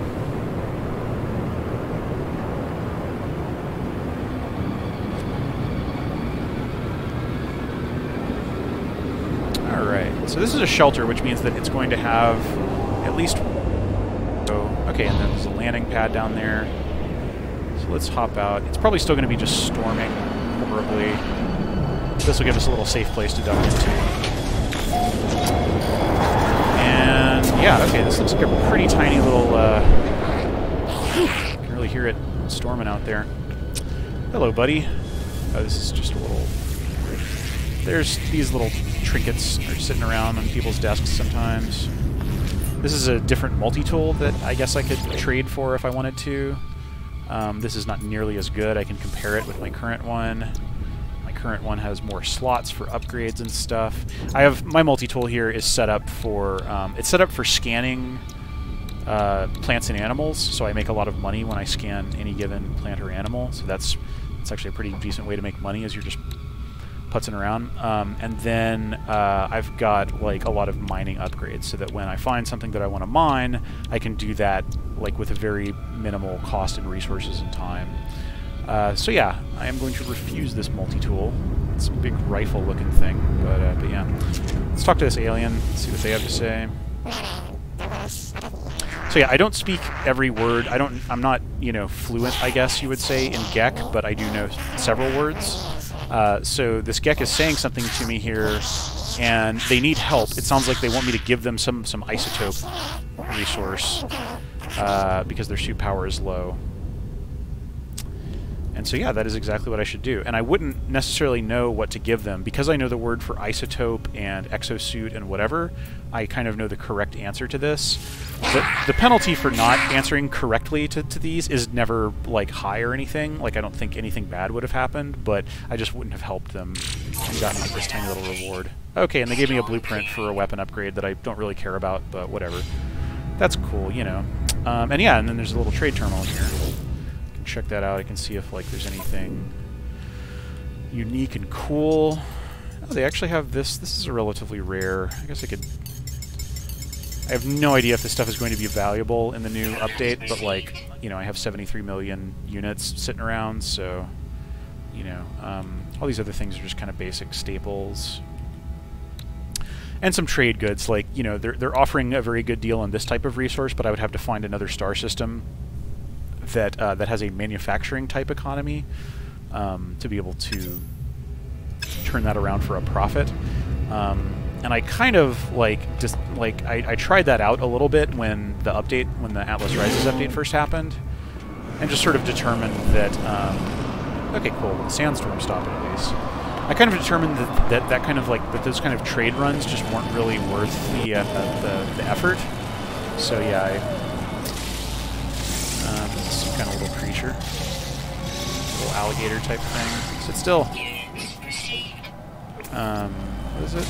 Alright, so this is a shelter, which means that it's going to have at least... Oh, okay, and then there's a landing pad down there. So let's hop out. It's probably still going to be just storming horribly. This will give us a little safe place to duck into. And yeah, okay, this looks like a pretty tiny little, you can really hear it storming out there. Hello, buddy. Oh, this is just a little... There's these little trinkets are sitting around on people's desks sometimes. This is a different multi-tool that I guess I could trade for if I wanted to. This is not nearly as good. I can compare it with my current one. Current one has more slots for upgrades and stuff. I have my multi-tool here is set up for it's set up for scanning plants and animals, so I make a lot of money when I scan any given plant or animal. So that's actually a pretty decent way to make money, as you're just putzing around. And then I've got, like, a lot of mining upgrades, so that when I find something that I want to mine, I can do that, like, with a very minimal cost in resources and time. So yeah, I am going to refuse this multi-tool. It's a big rifle-looking thing, but yeah. Let's talk to this alien, see what they have to say. So yeah, I don't speak every word. I'm not, you know, fluent, I guess you would say, in Gek, but I do know several words. So this Gek is saying something to me here, and they need help. It sounds like they want me to give them some isotope resource, because their suit power is low. And so yeah, that is exactly what I should do. And I wouldn't necessarily know what to give them. Because I know the word for isotope and exosuit and whatever, I kind of know the correct answer to this. The penalty for not answering correctly to these is never, like, high or anything. Like, I don't think anything bad would have happened, but I just wouldn't have helped them and gotten, like, this tiny little reward. Okay, and they gave me a blueprint for a weapon upgrade that I don't really care about, but whatever. That's cool, you know. And yeah, and then there's a little trade terminal here. Check that out. I can see if, like, there's anything unique and cool. Oh, they actually have this. This is a relatively rare. I guess I could... I have no idea if this stuff is going to be valuable in the new update, but, like, you know, I have 73 million units sitting around, so, you know, all these other things are just kind of basic staples. And some trade goods, like, you know, they're offering a very good deal on this type of resource, but I would have to find another star system that that has a manufacturing type economy to be able to turn that around for a profit. And I kind of like just like I tried that out a little bit when the Atlas Rises update first happened, and just sort of determined that okay, cool, the sandstorm stopping at least. I kind of determined that kind of like that those kind of trade runs just weren't really worth the effort. So yeah, this is some kind of little creature, little alligator type thing. Sit still. What is it?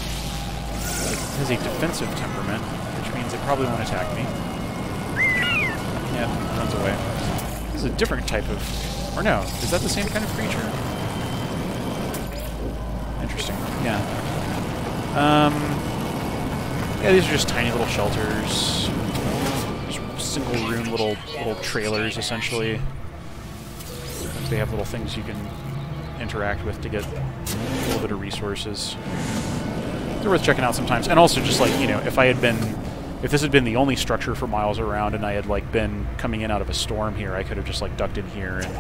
It has a defensive temperament, which means it probably won't attack me. Yeah, it runs away. This is a different type of... Or no, is that the same kind of creature? Interesting. Yeah. Yeah, these are just tiny little shelters. Just single-room little trailers, essentially. They have little things you can interact with to get a little bit of resources. They're worth checking out sometimes. And also just like, you know, if this had been the only structure for miles around and I had like been coming in out of a storm here, I could have just like ducked in here and,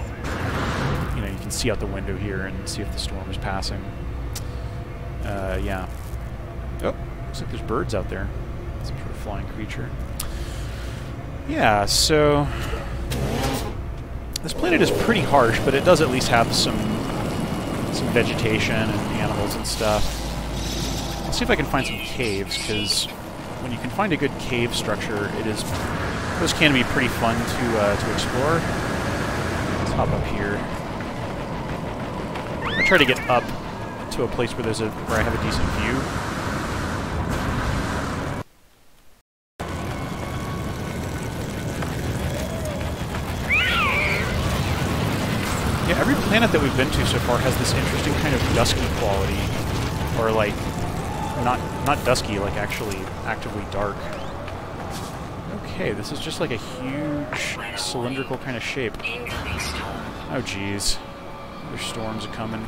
you know, you can see out the window here and see if the storm is passing. Yeah. Oh, looks like there's birds out there. Some sort of flying creature. Yeah, so this planet is pretty harsh, but it does at least have some vegetation and animals and stuff. Let's see if I can find some caves, because when you can find a good cave structure, those can be pretty fun to explore. Let's hop up here. I try to get up to a place where where I have a decent view. Yeah, every planet that we've been to so far has this interesting kind of dusky quality, or like not dusky, like actually actively dark. Okay, this is just like a huge cylindrical kind of shape. Oh geez, there's storms are coming.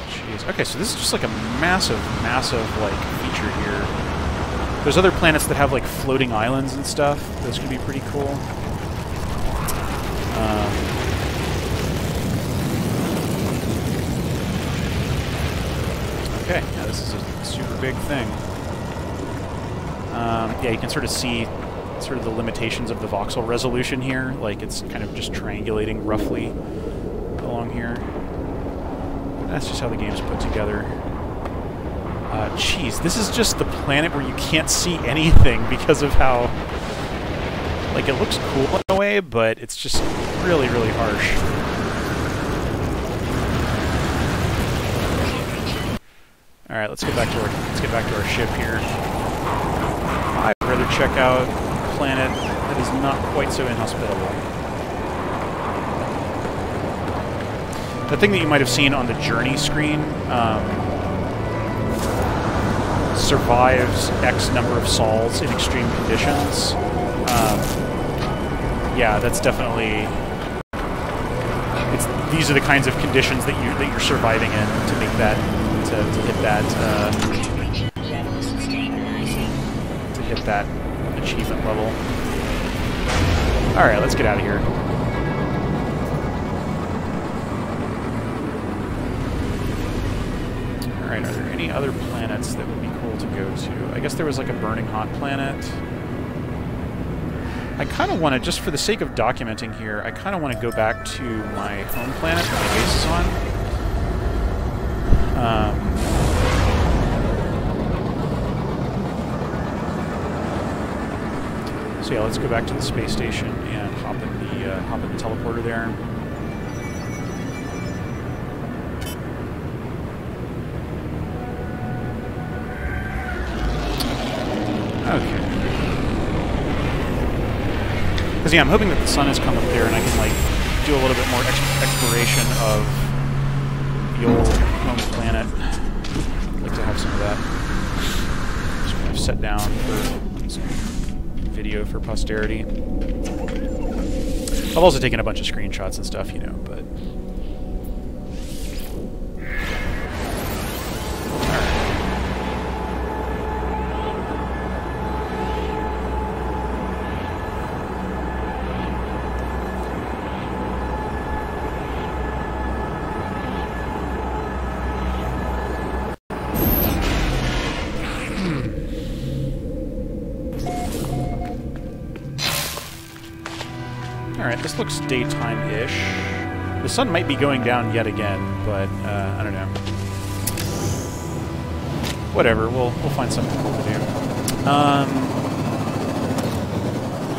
Jeez. Okay, so this is just like a massive like feature here. There's other planets that have like floating islands and stuff. Those can be pretty cool. Okay, yeah, this is a super big thing. Yeah, you can sort of see sort of the limitations of the voxel resolution here. Like, it's kind of just triangulating roughly along here. That's just how the game's put together. Geez, this is just the planet where you can't see anything because of how... Like, it looks cool in a way, but it's just really, really harsh. All right, let's get back to our ship here. I'd rather check out a planet that is not quite so inhospitable. The thing that you might have seen on the journey screen survives X number of sols in extreme conditions. Yeah, that's definitely. These are the kinds of conditions that you're surviving in to make that. To hit that achievement level. All right, let's get out of here. All right, are there any other planets that would be cool to go to? I guess there was like a burning hot planet. I kind of want to, just for the sake of documenting here, I kind of want to go back to my home planet that my base is on. So yeah, let's go back to the space station and hop in the teleporter there. Okay. Because yeah, I'm hoping that the sun has come up there and I can like do a little bit more exploration of the old home planet. I'd like to have some of that. Just kind of set down for some video for posterity. I've also taken a bunch of screenshots and stuff, you know, but... Alright, this looks daytime-ish. The sun might be going down yet again, but, I don't know. Whatever, we'll find something cool to do.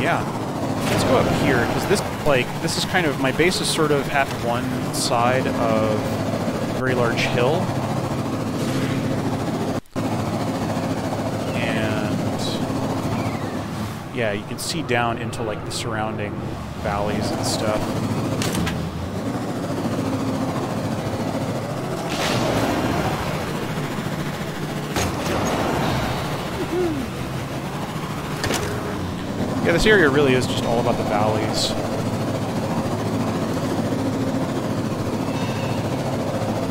Yeah. Let's go up here, because this is kind of, my base is sort of at one side of a very large hill. And, yeah, you can see down into, like, the surrounding valleys and stuff. Yeah, this area really is just all about the valleys.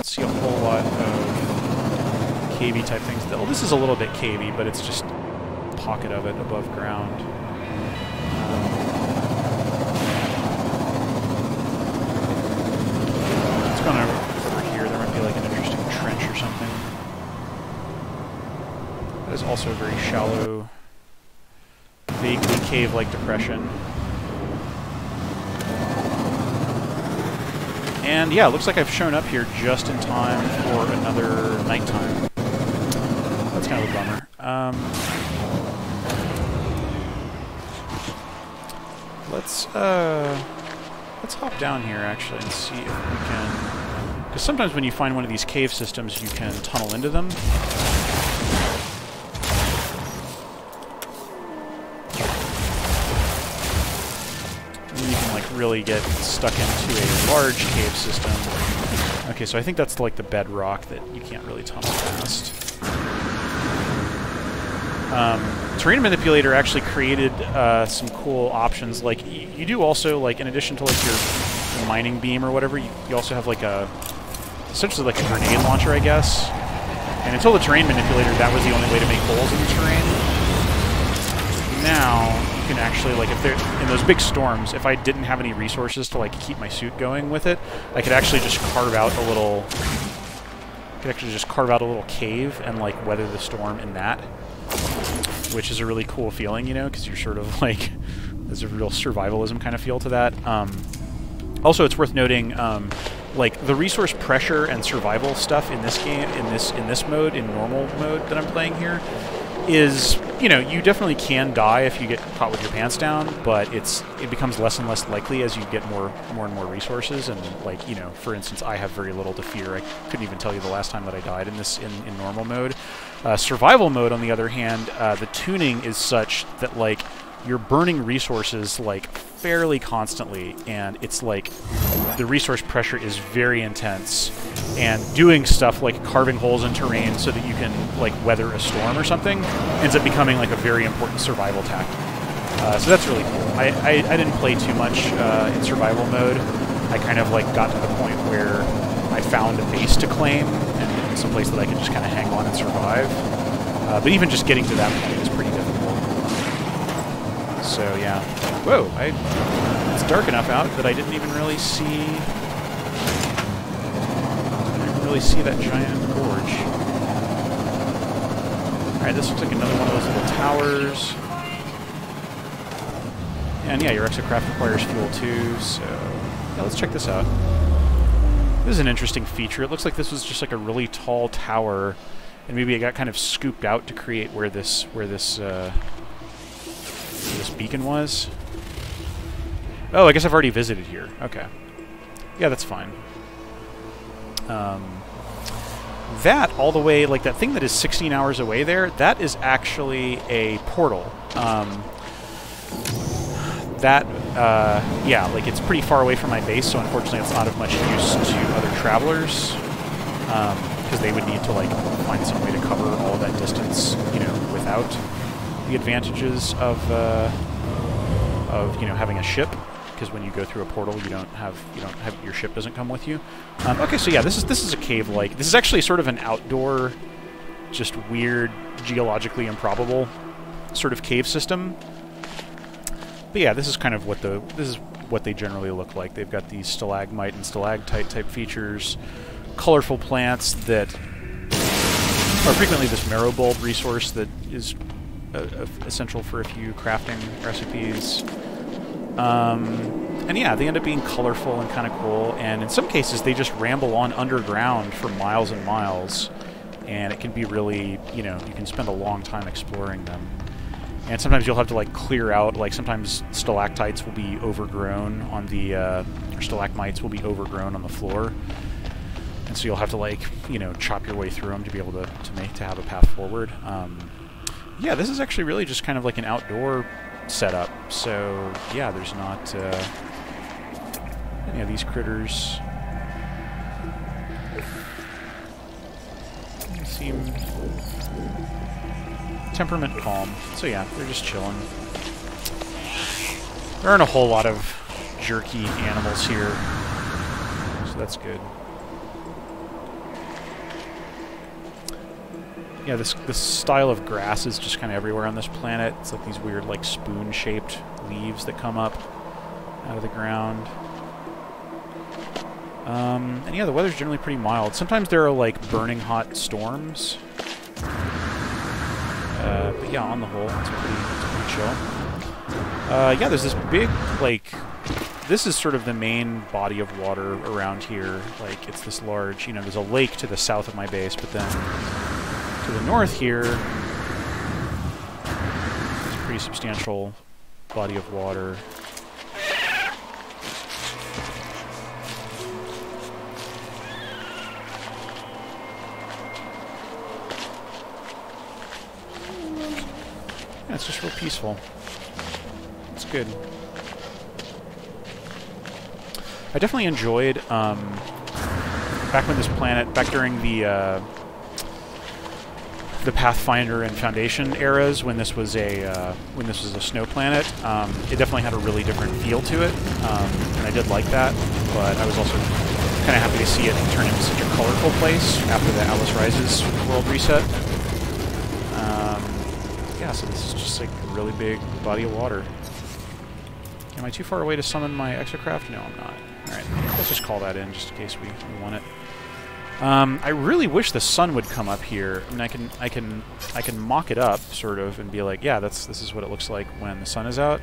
See a whole lot of cavey type things. Well, this is a little bit cavey, but it's just a pocket of it above ground. Going over here, there might be like an interesting trench or something. That is also a very shallow, vaguely cave-like depression. And yeah, it looks like I've shown up here just in time for another nighttime. That's kind of a bummer. Let's hop down here, actually, and see if we can... Because sometimes when you find one of these cave systems, you can tunnel into them. And you can, like, really get stuck into a large cave system. Okay, so I think that's, like, the bedrock that you can't really tunnel past. Terrain Manipulator actually created some cool options. Like, you do also, like, in addition to, like, your mining beam or whatever, you also have, like, essentially like a grenade launcher, I guess. And until the Terrain Manipulator, that was the only way to make holes in the terrain. Now, you can actually, like, if they're in those big storms, if I didn't have any resources to, like, keep my suit going with it, I could actually just carve out a little... cave and, like, weather the storm in that. Which is a really cool feeling, you know, because you're sort of like, there's a real survivalism kind of feel to that. Also, it's worth noting, like the resource pressure and survival stuff in this game, in this mode, in normal mode that I'm playing here, is, you know, you definitely can die if you get caught with your pants down, but it becomes less and less likely as you get more and more resources. And like, you know, for instance, I have very little to fear. I couldn't even tell you the last time that I died in this in normal mode. Survival mode, on the other hand, the tuning is such that like you're burning resources like fairly constantly, and it's like the resource pressure is very intense, and doing stuff like carving holes in terrain so that you can like weather a storm or something ends up becoming like a very important survival tactic. So that's really cool. I didn't play too much in survival mode. I kind of like got to the point where I found a base to claim and someplace that I could just kind of hang on and survive. But even just getting to that point is pretty difficult. So yeah. Whoa! It's dark enough out that I didn't even really see. That giant gorge. All right, this looks like another one of those little towers. And yeah, your exocraft requires fuel too, so yeah, let's check this out. This is an interesting feature. It looks like this was just like a really tall tower, and maybe it got kind of scooped out to create where this beacon was. Oh, I guess I've already visited here. Okay. Yeah, that's fine. That all the way, like that thing that is 16 hours away there, that is actually a portal. Yeah, like it's pretty far away from my base, so unfortunately it's not of much use to other travelers, because they would need to like find some way to cover all that distance, you know, without the advantages of you know, having a ship. Because when you go through a portal, you don't have your ship doesn't come with you. Okay, so yeah, this is a cave-like. This is actually sort of an outdoor, just weird, geologically improbable sort of cave system. But yeah, this is kind of what they generally look like. They've got these stalagmite and stalactite type features, colorful plants that are frequently this marrow bulb resource that is essential for a few crafting recipes. And yeah, they end up being colorful and kind of cool, and in some cases they just ramble on underground for miles and miles, and it can be really, you know, you can spend a long time exploring them. And sometimes you'll have to like clear out, like sometimes stalactites will be overgrown on the, or stalagmites will be overgrown on the floor, and so you'll have to like, you know, chop your way through them to be able to have a path forward. Yeah, this is actually really just kind of like an outdoor setup, so yeah, there's not any of these critters seem temperament calm, so yeah, they're just chilling. There aren't a whole lot of jerky animals here, so that's good. Yeah, this style of grass is just kind of everywhere on this planet. It's like these weird, like, spoon-shaped leaves that come up out of the ground. And yeah, the weather's generally pretty mild. Sometimes there are, like, burning hot storms. But yeah, on the whole, it's pretty chill. Yeah, there's this big, like... This is sort of the main body of water around here. Like, it's this large, you know, there's a lake to the south of my base, but then to the north here, there's a pretty substantial body of water. Yeah, it's just real peaceful. It's good. I definitely enjoyed, back when this planet, back during the Pathfinder and Foundation eras, when this was a snow planet, it definitely had a really different feel to it, and I did like that. But I was also kind of happy to see it turn into such a colorful place after the Atlas Rises world reset. Yeah, so this is just like a really big body of water. Am I too far away to summon my exocraft? No, I'm not. Alright, let's just call that in, just in case we want it. I really wish the sun would come up here. I mean, I can mock it up, sort of, and be like, yeah, this is what it looks like when the sun is out.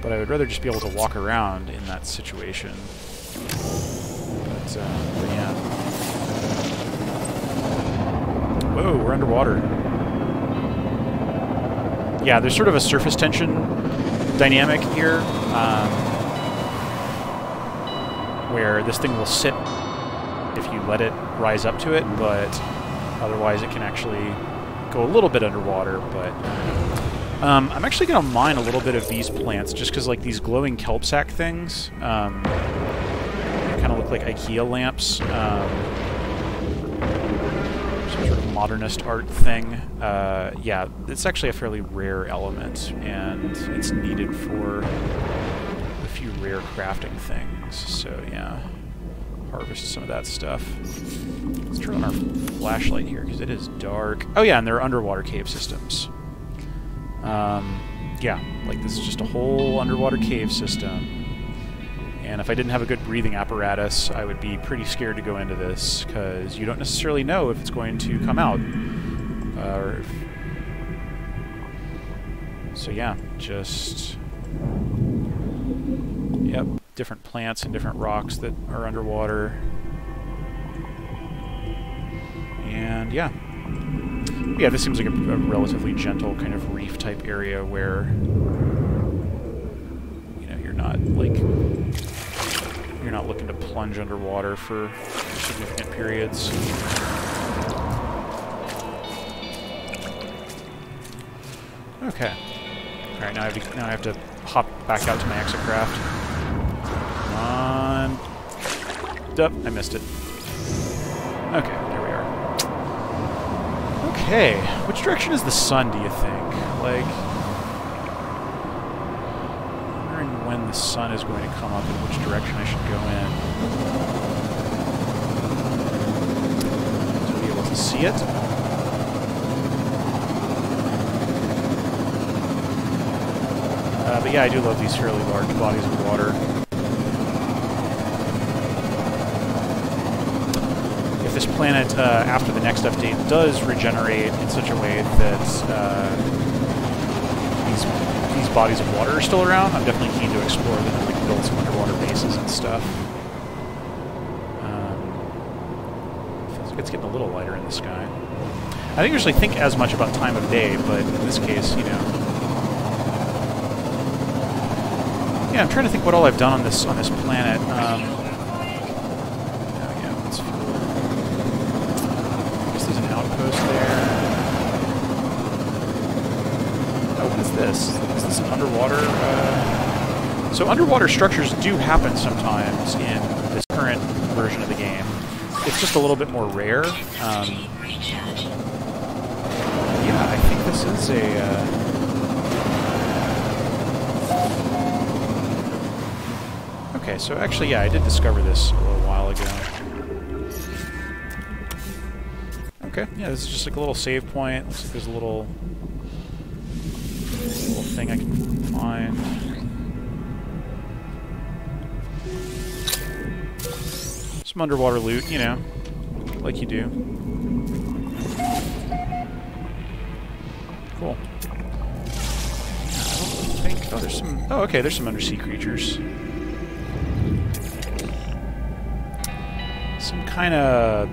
But I would rather just be able to walk around in that situation. But yeah. Whoa, we're underwater. Yeah, there's sort of a surface tension dynamic here, where this thing will sit if you let it rise up to it, but otherwise it can actually go a little bit underwater. But I'm actually going to mine a little bit of these plants, just because like these glowing kelp sack things kind of look like IKEA lamps. Some sort of modernist art thing. Yeah, it's actually a fairly rare element, and it's needed for a few rare crafting things. So yeah, harvest some of that stuff. Let's turn on our flashlight here, because it is dark. Oh yeah, and there are underwater cave systems. Yeah, like this is just a whole underwater cave system. And if I didn't have a good breathing apparatus, I would be pretty scared to go into this, because you don't necessarily know if it's going to come out. So yeah, just Yep, different plants and different rocks that are underwater. And yeah. Yeah, this seems like a relatively gentle kind of reef-type area where, you know, you're not looking to plunge underwater for significant periods. Okay. All right, now I have to hop back out to my exocraft. Come on. Dup, I missed it. Okay, there we are. Okay, which direction is the sun, do you think? Like, I'm wondering when the sun is going to come up and which direction I should go in. To be able to see it. But yeah, I do love these fairly large bodies of water. If this planet, after the next update, does regenerate in such a way that these bodies of water are still around, I'm definitely keen to explore them and like, build some underwater bases and stuff. Feels like it's getting a little lighter in the sky. I didn't usually think as much about time of day, but in this case, you know. Yeah, I'm trying to think what all I've done on this planet. Oh yeah, let's. I guess there's an outpost there. Oh, what is this? Is this an underwater? So underwater structures do happen sometimes in this current version of the game. It's just a little bit more rare. Yeah, I think this is a. Okay, so actually, yeah, I did discover this a little while ago. Okay, yeah, this is just like a little save point. Looks like there's a little thing I can find. Some underwater loot, you know, like you do. Cool. I don't think... Oh, there's some... Oh, okay, there's some undersea creatures. Some kind of...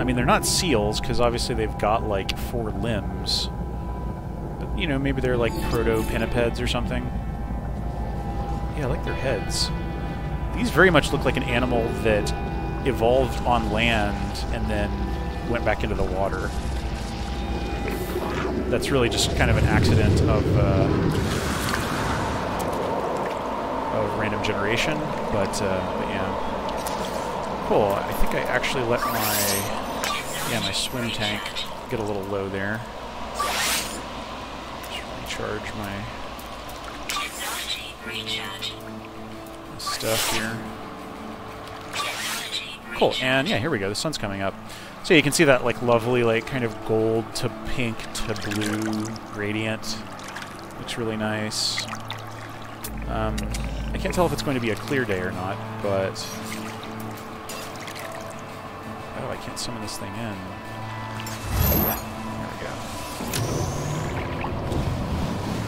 I mean, they're not seals, because obviously they've got, like, 4 limbs. But, you know, maybe they're, like, proto-pinnipeds or something. Yeah, I like their heads. These very much look like an animal that evolved on land and then went back into the water. That's really just kind of an accident of random generation, but yeah. Cool. I think I actually let my swim tank get a little low there. Just recharge my stuff here. Cool. And yeah, here we go. The sun's coming up. So you can see that like lovely, like kind of gold to pink to blue gradient. Looks really nice. I can't tell if it's going to be a clear day or not, but oh, I can't summon this thing in. There we go.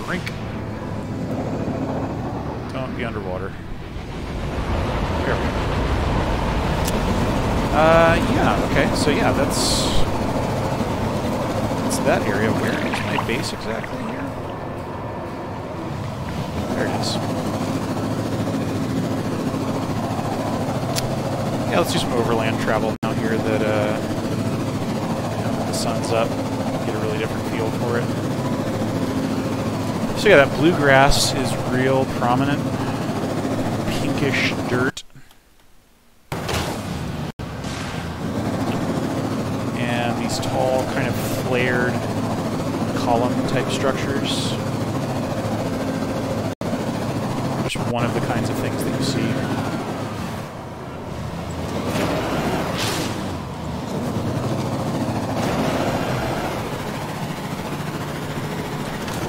Drink. Don't be underwater. There we go. Yeah, okay, so yeah, that's that area. Where is my base exactly here? There it is. Yeah, let's do some overland travel now here that, you know, the sun's up. Get a really different feel for it. So yeah, that bluegrass is real prominent. Pinkish dirt. These tall, kind of flared column-type structures. Just one of the kinds of things that you see.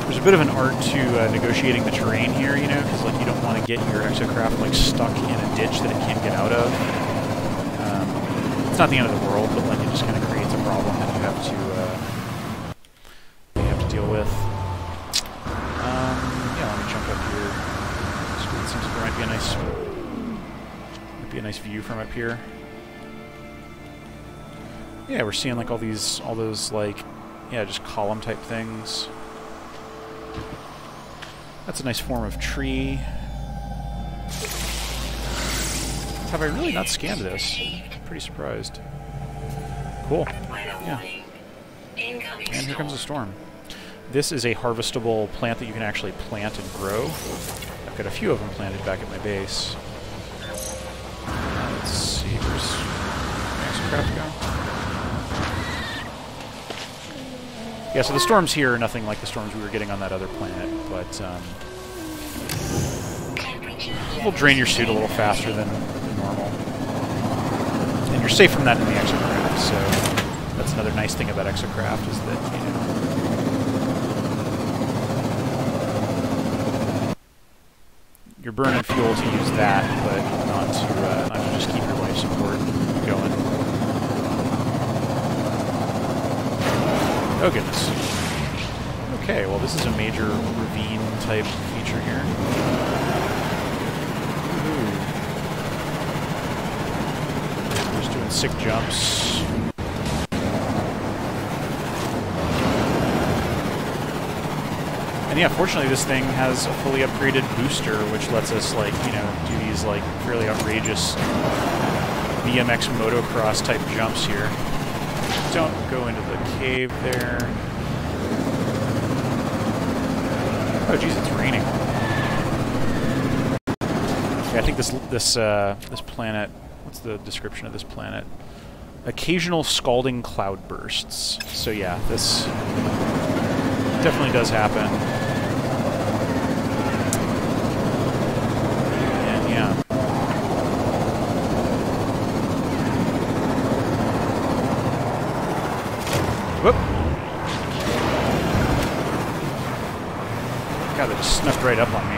There's a bit of an art to negotiating the terrain here, you know, because like you don't want to get your exocraft like stuck in a ditch that it can't get out of. It's not the end of the world, but like it just kind of creates a problem that you have to deal with. Yeah, let me jump up here. there might be a nice view from up here. Yeah, we're seeing like all those like, yeah, just column type things. That's a nice form of tree. Have I really not scanned this? I'm pretty surprised. Cool. Yeah. And here comes a storm. This is a harvestable plant that you can actually plant and grow. I've got a few of them planted back at my base. Let's see, where's Exocraft go? Yeah, so the storms here are nothing like the storms we were getting on that other planet, but will drain your suit a little faster than normal. And you're safe from that in the Exocraft, so that's another nice thing about Exocraft is that, you know, you're burning fuel to use that, but not to just keep your life support going. Oh goodness. Okay, well this is a major ravine type feature here. Just doing sick jumps. And yeah, fortunately this thing has a fully upgraded booster, which lets us, like, you know, do these, like, fairly outrageous BMX motocross type jumps here. Don't go into the cave there. Oh jeez, it's raining. Yeah, I think this planet, what's the description of this planet? Occasional scalding cloud bursts. So yeah, this definitely does happen. And yeah. Whoop. God, that just snuck right up on me.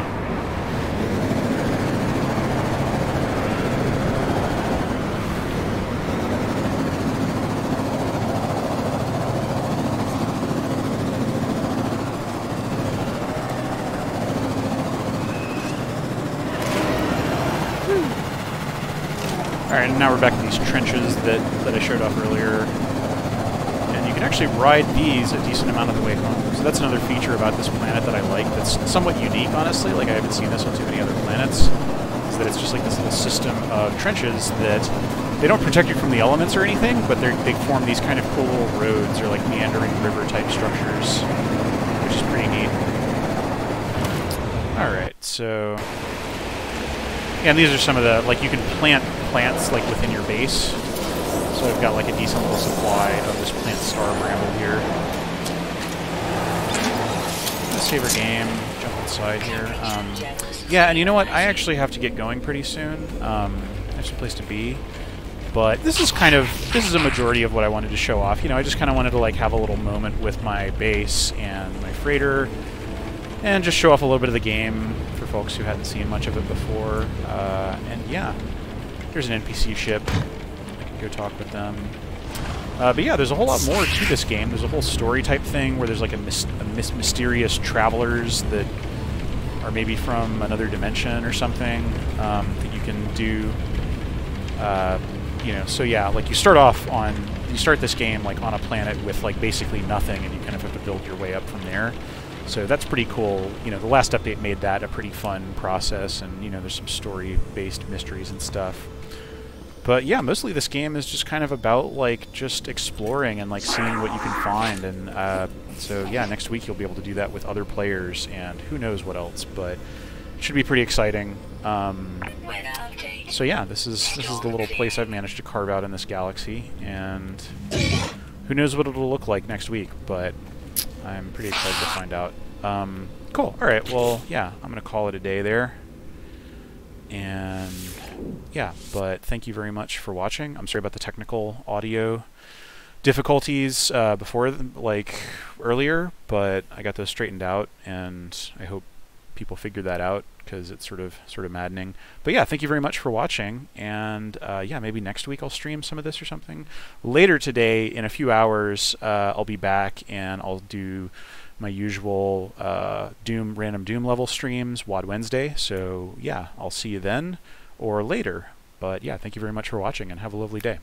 Alright, and now we're back to these trenches that I showed off earlier. And you can actually ride these a decent amount of the way home. So that's another feature about this planet that I like that's somewhat unique, honestly. Like, I haven't seen this on too many other planets. Is that it's just like this little system of trenches that they don't protect you from the elements or anything, but they form these kind of cool little roads or like meandering river type structures, which is pretty neat. Alright, so yeah, and these are some of the, like, you can plant plants, like, within your base. So I've got, like, a decent little supply of this plant star bramble here. Let's save our game, jump inside here. Yeah, and you know what? I actually have to get going pretty soon. I have some place to be. But this is a majority of what I wanted to show off. You know, I just kind of wanted to, like, have a little moment with my base and my freighter, and just show off a little bit of the game for folks who hadn't seen much of it before. And yeah, here's an NPC ship. I can go talk with them. But yeah, there's a whole lot more to this game. There's a whole story type thing where there's like mysterious travelers that are maybe from another dimension or something that you can do. You know, so yeah, like you start this game like on a planet with like basically nothing, and you kind of have to build your way up from there. So that's pretty cool. You know, the last update made that a pretty fun process, and, you know, there's some story-based mysteries and stuff. But yeah, mostly this game is just kind of about, like, just exploring and, like, seeing what you can find. And so yeah, next week you'll be able to do that with other players, and who knows what else, but it should be pretty exciting. So yeah, this is the little place I've managed to carve out in this galaxy, and who knows what it'll look like next week, but I'm pretty excited to find out. Cool. Alright, well, yeah, I'm going to call it a day there. And yeah, but thank you very much for watching. I'm sorry about the technical audio difficulties before, like, earlier, but I got those straightened out, and I hope people figure that out, because it's sort of maddening. But yeah, thank you very much for watching, and yeah, maybe next week I'll stream some of this or something. Later today, in a few hours, I'll be back and I'll do my usual random Doom level streams, WoD Wednesday. So yeah, I'll see you then or later. But yeah, thank you very much for watching, and have a lovely day.